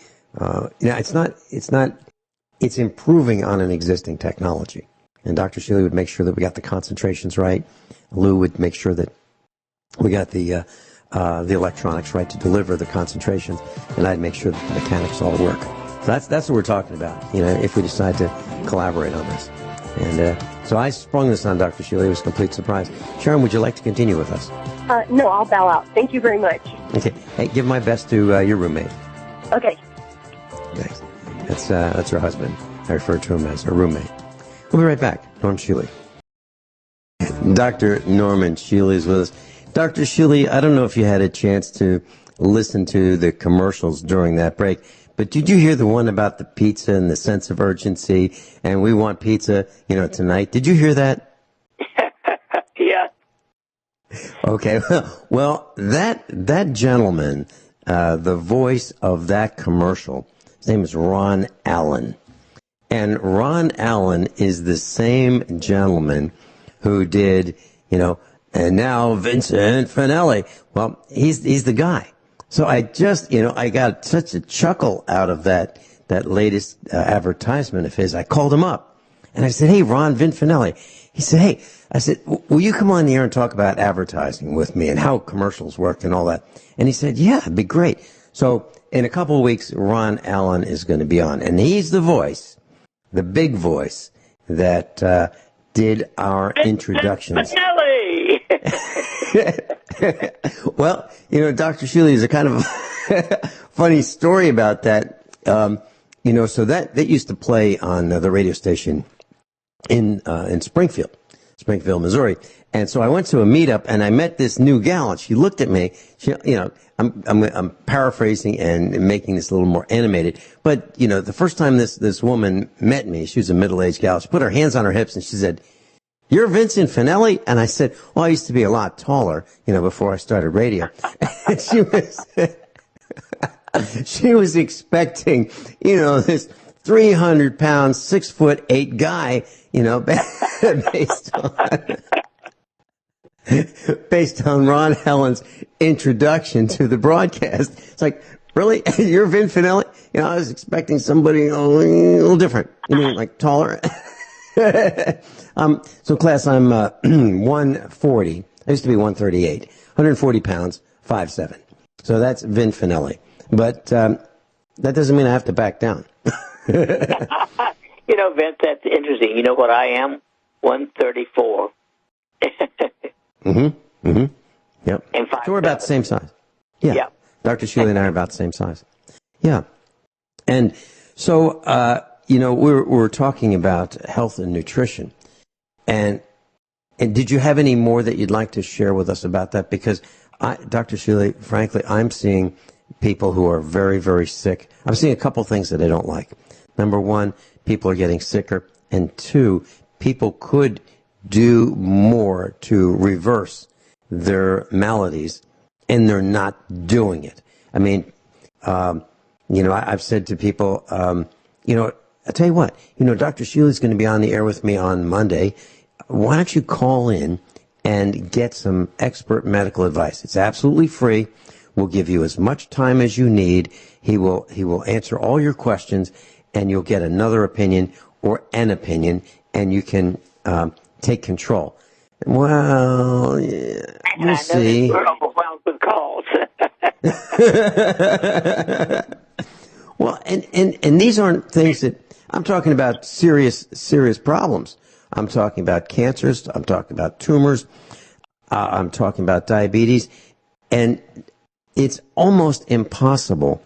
it's improving on an existing technology. And Dr. Shealy would make sure that we got the concentrations right. Lou would make sure that we got the electronics right to deliver the concentrations, and I'd make sure that the mechanics all work. So that's what we're talking about, if we decide to collaborate on this. And so I sprung this on Dr. Shealy. It was a complete surprise. Sharon, would you like to continue with us? No, I'll bow out. Thank you very much. Okay. Hey, give my best to your roommate. Okay. Thanks. That's her husband. I refer to him as her roommate. We'll be right back. Norm Shealy. Dr. Norman Shealy is with us. Dr. Shealy, I don't know if you had a chance to listen to the commercials during that break, but did you hear the one about the pizza and the sense of urgency, and we want pizza, tonight? Did you hear that? Yeah. Okay. Well, that gentleman, the voice of that commercial, his name is Ron Allen. And Ron Allen is the same gentleman who did, and now Vincent Finelli. Well, he's the guy. So I just, I got such a chuckle out of that latest advertisement of his. I called him up and I said, hey, Ron, Vin Finelli. He said, hey, I said, will you come on the air and talk about advertising with me and how commercials work and all that? And he said, yeah, it'd be great. So in a couple of weeks, Ron Allen is going to be on, and he's the voice, the big voice that did our introductions. Well, Dr. Shealy, is a kind of funny story about that. So that used to play on the radio station in Springfield, Missouri. And so I went to a meetup and I met this new gal, and she looked at me. She, I'm paraphrasing and making this a little more animated. But, the first time this woman met me, she was a middle-aged gal. She put her hands on her hips and she said, "You're Vincent Finelli?" And I said, well, I used to be a lot taller, before I started radio. And she was expecting, this 300-pound, 6'8" guy, based on Ron Allen's introduction to the broadcast. It's like, really? You're Vin Finelli? I was expecting somebody a little different. You mean like taller? So class, I'm 140. I used to be 138. 140 pounds, 5'7". So that's Vin Finelli. But that doesn't mean I have to back down. Vince, that's interesting. You know what I am? 134. Yep. And so we're about the same size. Yeah. Yep. Dr. Shealy and I are about the same size. Yeah. And so, we're talking about health and nutrition. And did you have any more that you'd like to share with us about that? Because Dr. Shealy, frankly, I'm seeing people who are very, very sick. I'm seeing a couple things that I don't like. Number one, people are getting sicker. And two, people could do more to reverse their maladies, and they're not doing it. I mean, I've said to people, I'll tell you what, Dr. Shealy's going to be on the air with me on Monday. Why don't you call in and get some expert medical advice? It's absolutely free. We'll give you as much time as you need. He will answer all your questions, and you'll get another opinion or an opinion, and you can take control. Well, yeah, we'll see. We're overwhelmed with calls. Well, and these aren't things that I'm talking about. Serious problems. I'm talking about cancers. I'm talking about tumors. I'm talking about diabetes, and it's almost impossible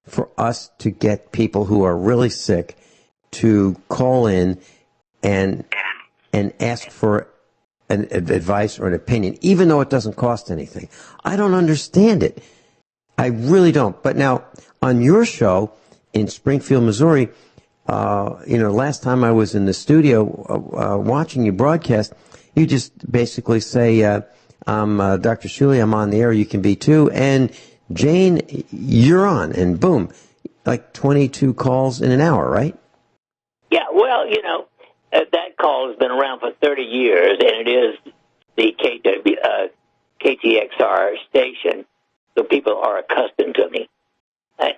for us to get people who are really sick to call in and ask for an advice or an opinion, even though it doesn't cost anything. I don't understand it. I really don't. But now, on your show in Springfield, Missouri, last time I was in the studio watching you broadcast, you just basically say, I'm Dr. Shealy, I'm on the air, you can be too, and Jane, you're on, and boom, like 22 calls in an hour, right? Yeah, well, that call has been around for 30 years, and it is the KTXR station, so people are accustomed to me.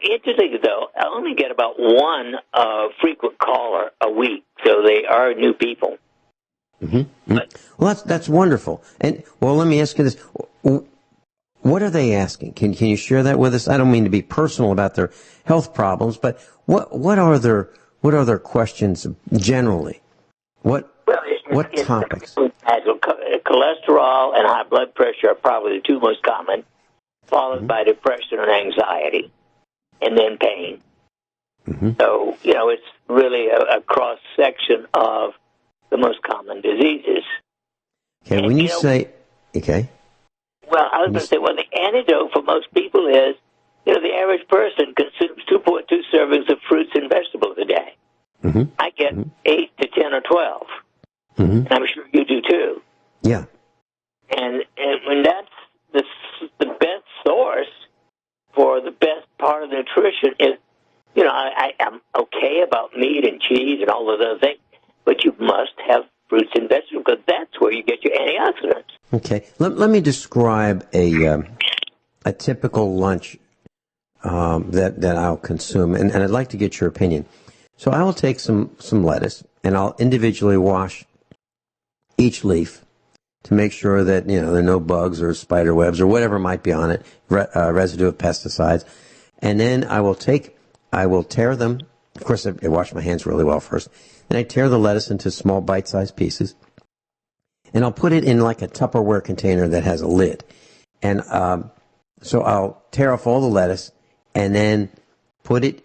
Interesting, though, I only get about one frequent caller a week, so they are new people. Mm-hmm. Well, that's wonderful. And, well, let me ask you this. What are they asking? Can you share that with us? I don't mean to be personal about their health problems, but what are their questions generally? What topics? Cholesterol and high blood pressure are probably the two most common, followed by depression and anxiety, and then pain. Mm-hmm. So, it's really a cross-section of the most common diseases. Okay, and, when you say... Okay. Well, I was going to say, the antidote for most people is, the average person consumes 2.2 servings of fruits and vegetables a day. Mm-hmm. I get 8 to 10 or 12. Mm-hmm. And I'm sure you do too. Yeah. And when that's the best source for the best part of nutrition is, I'm okay about meat and cheese and all those other things, but you must have fruits and vegetables because that's where you get your antioxidants. Okay. Let me describe a typical lunch that I'll consume, and I'd like to get your opinion. So I will take some lettuce, and I'll individually wash each leaf to make sure that, there are no bugs or spider webs or whatever might be on it, residue of pesticides. And then I will tear them. Of course, I wash my hands really well first. Then I tear the lettuce into small bite-sized pieces. And I'll put it in like a Tupperware container that has a lid. And so I'll tear off all the lettuce and then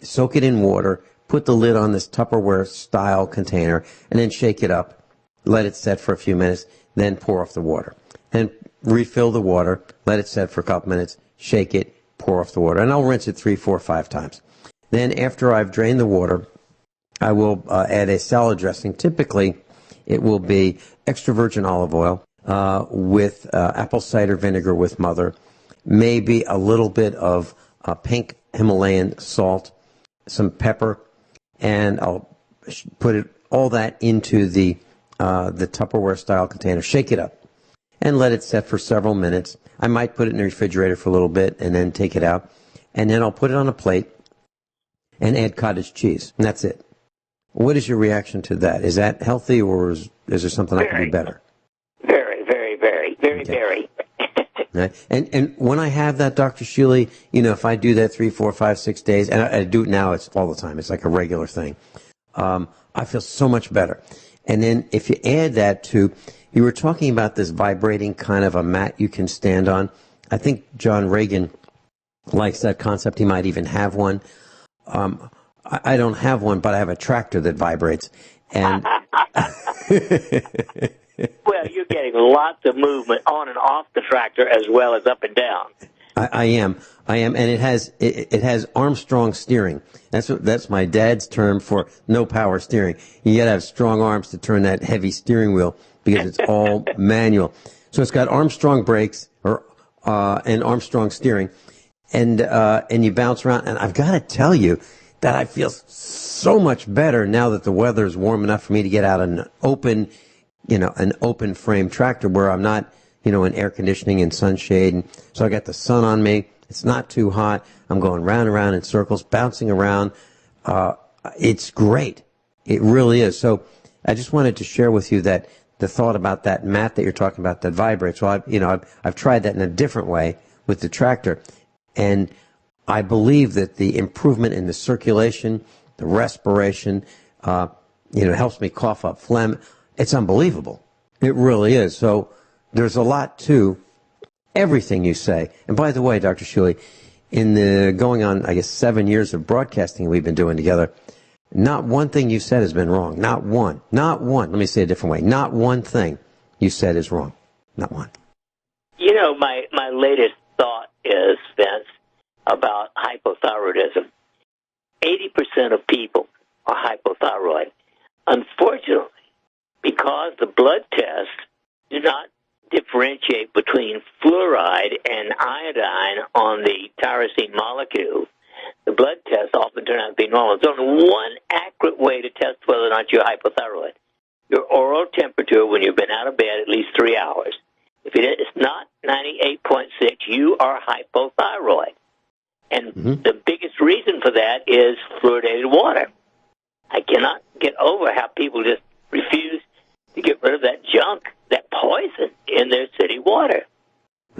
soak it in water, put the lid on this Tupperware-style container, and then shake it up, let it set for a few minutes, then pour off the water. Then refill the water, let it set for a couple minutes, shake it, pour off the water. And I'll rinse it 3, 4, 5 times. Then after I've drained the water, I will add a salad dressing. Typically, it will be extra virgin olive oil with apple cider vinegar with mother, maybe a little bit of pink Himalayan salt, some pepper, and I'll put all that into the Tupperware style container, shake it up, and let it set for several minutes. I might put it in the refrigerator for a little bit and then take it out, and then I'll put it on a plate and add cottage cheese, and that's it. What is your reaction to that? Is that healthy, or is there something I can do better? Very, very, very, very, okay. Very. Right. And when I have that, Dr. Shealy, if I do that 3, 4, 5, 6 days, and I do it now, it's all the time. It's like a regular thing. I feel so much better. And then if you add that to, you were talking about this vibrating kind of a mat you can stand on. I think John Regan likes that concept. He might even have one. I don't have one, but I have a tractor that vibrates. And well, you're getting lots of movement on and off the tractor as well as up and down. I am, and it has Armstrong steering. That's my dad's term for no power steering. You got to have strong arms to turn that heavy steering wheel because it's all manual. So it's got Armstrong brakes and Armstrong steering, and you bounce around. And I've got to tell you that I feel so much better now that the weather is warm enough for me to get out an open frame tractor where I'm not, in air conditioning and sunshade. And so I got the sun on me. It's not too hot. I'm going round and round in circles, bouncing around. It's great. It really is. So I just wanted to share with you that the thought about that mat that you're talking about that vibrates. So I've tried that in a different way with the tractor, and I believe that the improvement in the circulation, the respiration, helps me cough up phlegm. It's unbelievable. It really is. So there's a lot to everything you say. And by the way, Dr. Shealy, in the going on, I guess, 7 years of broadcasting we've been doing together, not one thing you said has been wrong. Not one. Not one. Let me say it a different way. Not one thing you said is wrong. Not one. You know, my latest thought is, Vince, about hypothyroidism. 80% of people are hypothyroid. Unfortunately, because the blood tests do not differentiate between fluoride and iodine on the tyrosine molecule, the blood tests often turn out to be normal. There's only one accurate way to test whether or not you're hypothyroid. Your oral temperature when you've been out of bed at least 3 hours. If it's not 98.6, you are hypothyroid. And the biggest reason for that is fluoridated water. I cannot get over how people just refuse to get rid of that junk, that poison in their city water.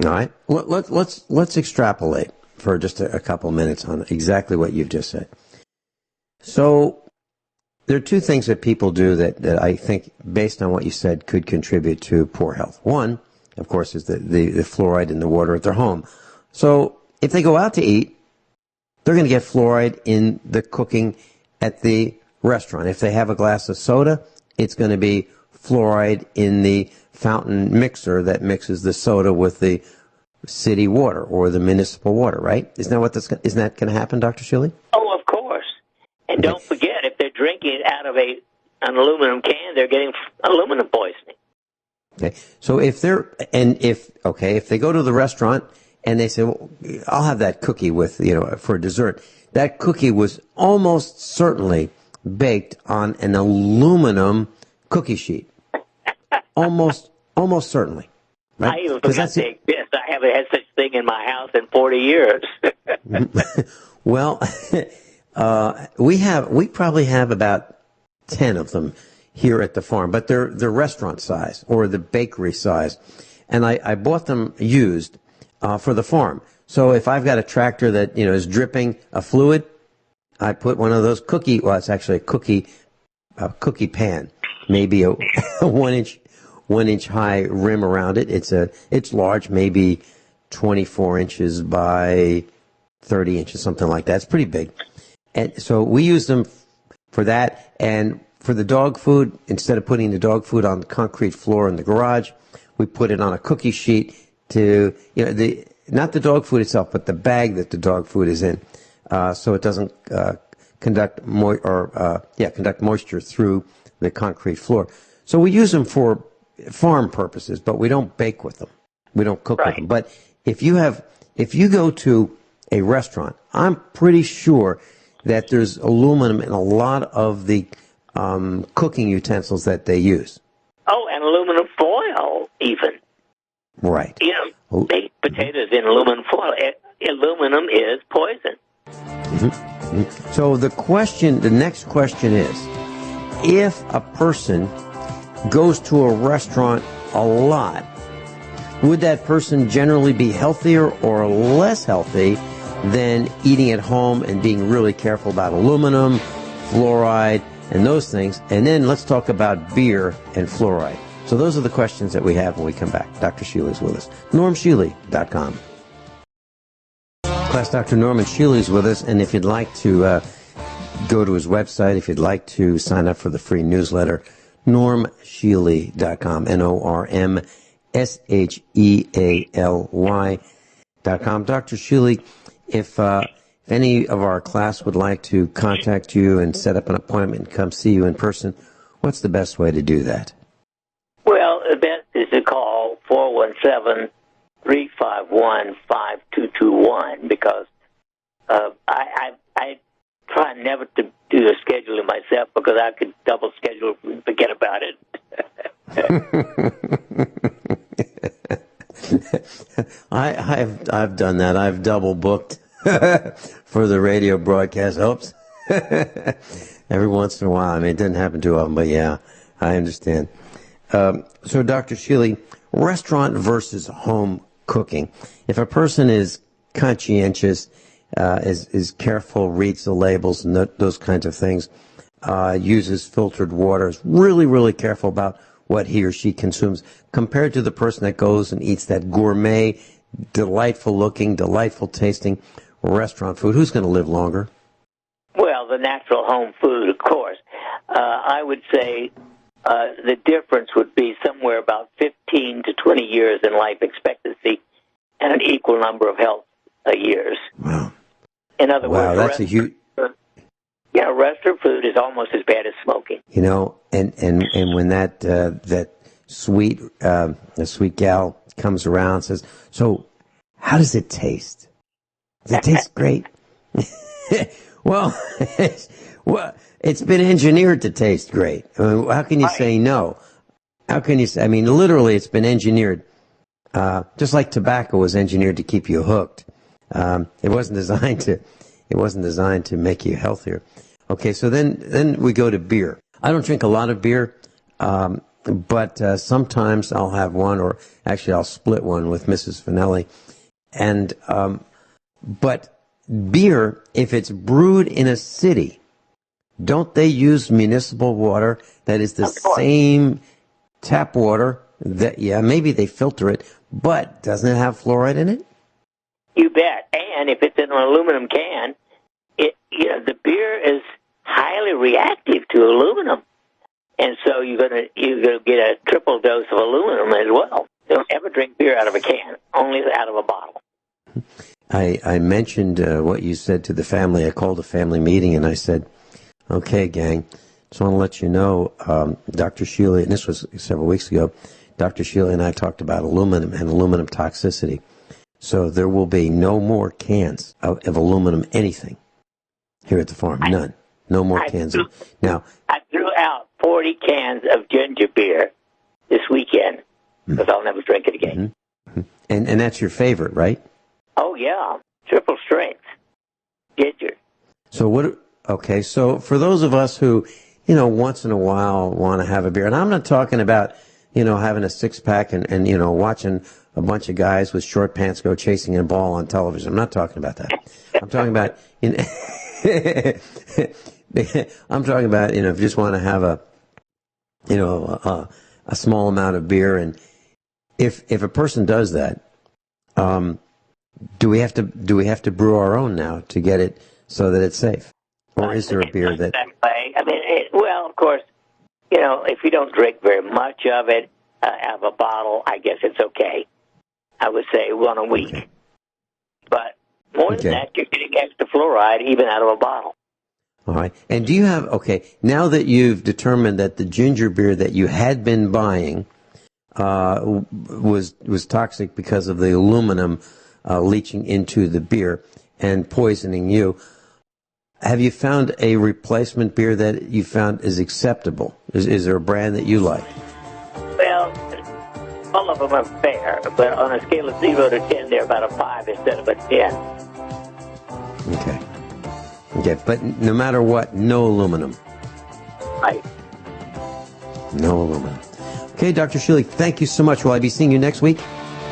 All right. Let's extrapolate for just a couple minutes on exactly what you've just said. So there are two things that people do that I think, based on what you said, could contribute to poor health. One, of course, is the fluoride in the water at their home. So if they go out to eat, they're going to get fluoride in the cooking at the restaurant. If they have a glass of soda, it's going to be fluoride in the fountain mixer that mixes the soda with the city water or the municipal water, right? Isn't that going to happen, Dr. Shealy? Oh, of course. And don't forget, if they're drinking it out of an aluminum can, they're getting aluminum poisoning. Okay. So if they go to the restaurant and they say, well, I'll have that cookie with, for dessert. That cookie was almost certainly baked on an aluminum cookie sheet. almost certainly. Right? I even forgot they exist. I haven't had such thing in my house in 40 years. Well, we probably have about 10 of them here at the farm, but they're restaurant size or the bakery size. And I bought them used for the farm. So if I've got a tractor that, is dripping a fluid, I put one of those it's actually a cookie pan, maybe a 1 inch high rim around it. It's large, maybe 24 inches by 30 inches, something like that. It's pretty big. And so we use them for that. And for the dog food, instead of putting the dog food on the concrete floor in the garage, we put it on a cookie sheet to, not the dog food itself, but the bag that the dog food is in, so it doesn't conduct moisture through the concrete floor. So we use them for farm purposes, but we don't bake with them. We don't cook with them. But if you go to a restaurant, I'm pretty sure that there's aluminum in a lot of the cooking utensils that they use. Oh, and aluminum foil, even. Right. Baked potatoes in aluminum foil. Aluminum is poison. Mm-hmm. So the next question is, if a person goes to a restaurant a lot, would that person generally be healthier or less healthy than eating at home and being really careful about aluminum, fluoride, and those things? And then let's talk about beer and fluoride. So those are the questions that we have when we come back. Dr. Shealy is with us. NormShealy.com. Class Dr. Norman Shealy is with us, and if you'd like to go to his website, if you'd like to sign up for the free newsletter, NormShealy.com, NormShealy.com. Dr. Shealy, if any of our class would like to contact you and set up an appointment and come see you in person, what's the best way to do that? Well, the best is to call 417-351-5221 because I try never to do the scheduling myself because I could double schedule and forget about it. I've done that. I've double booked for the radio broadcast. Oops. Every once in a while. I mean, it didn't happen too often, but yeah, I understand. So, Dr. Shealy, restaurant versus home cooking. If a person is conscientious, is careful, reads the labels and those kinds of things, uses filtered water, is really, really careful about what he or she consumes, compared to the person that goes and eats that gourmet, delightful looking, delightful tasting restaurant food, who's going to live longer? Well, the natural home food, of course. I would say the difference would be somewhere about 50% 20 years in life expectancy and an equal number of health years. Wow. In other words, that's a huge... Yeah, restaurant food is almost as bad as smoking. You know, and when that sweet gal comes around and says, "So, how does it taste? Does it taste great?" well, it's been engineered to taste great. I mean, how can you say no? How can you say? I mean, literally, it's been engineered. Just like tobacco was engineered to keep you hooked. It wasn't designed to make you healthier. Okay, so then we go to beer. I don't drink a lot of beer, but sometimes I'll have one, or actually I'll split one with Mrs. Finelli. And but beer, if it's brewed in a city, don't they use municipal water that is the same tap water? That maybe they filter it, but doesn't it have fluoride in it? You bet. And if it's in an aluminum can, the beer is highly reactive to aluminum, and so you're gonna get a triple dose of aluminum as well. Don't ever drink beer out of a can, only out of a bottle. I mentioned what you said to the family. I called a family meeting and I said, "Okay, gang, just want to let you know, Dr. Shealy, and this was several weeks ago. Dr. Shealy and I talked about aluminum and aluminum toxicity. So there will be no more cans of aluminum anything here at the farm. None. No more cans. Now, I threw out 40 cans of ginger beer this weekend because I'll never drink it again. Mm-hmm. And that's your favorite, right? Oh, yeah. Triple strength. Ginger. So okay, so for those of us who, once in a while want to have a beer, and I'm not talking about, having a six-pack and watching a bunch of guys with short pants go chasing a ball on television. I'm not talking about that. I'm talking about, I'm talking about, if you just want to have a small amount of beer, and if a person does that, do we have to brew our own now to get it so that it's safe, or is there a beer that? I mean, well, of course, if you don't drink very much of it out of a bottle, I guess it's okay. I would say one a week, okay. But more than that, you're getting extra fluoride even out of a bottle. All right. And do you have, now that you've determined that the ginger beer that you had been buying was toxic because of the aluminum leaching into the beer and poisoning you, have you found a replacement beer that you found is acceptable? Is there a brand that you like? Well, all of them are fair, but on a scale of 0 to 10, they're about a 5 instead of a 10. Okay, but no matter what, no aluminum. Right. No aluminum. Okay, Dr. Shealy, thank you so much. Will I be seeing you next week?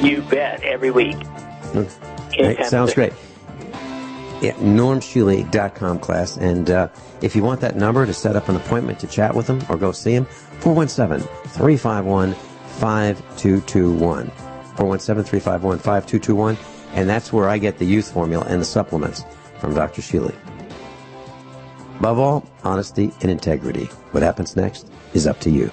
You bet, every week. Okay, sounds great. Yeah, normshealy.com class. And if you want that number to set up an appointment to chat with him or go see him, 417-351-5221. 417-351-5221. And that's where I get the youth formula and the supplements from Dr. Shealy. Above all, honesty and integrity. What happens next is up to you.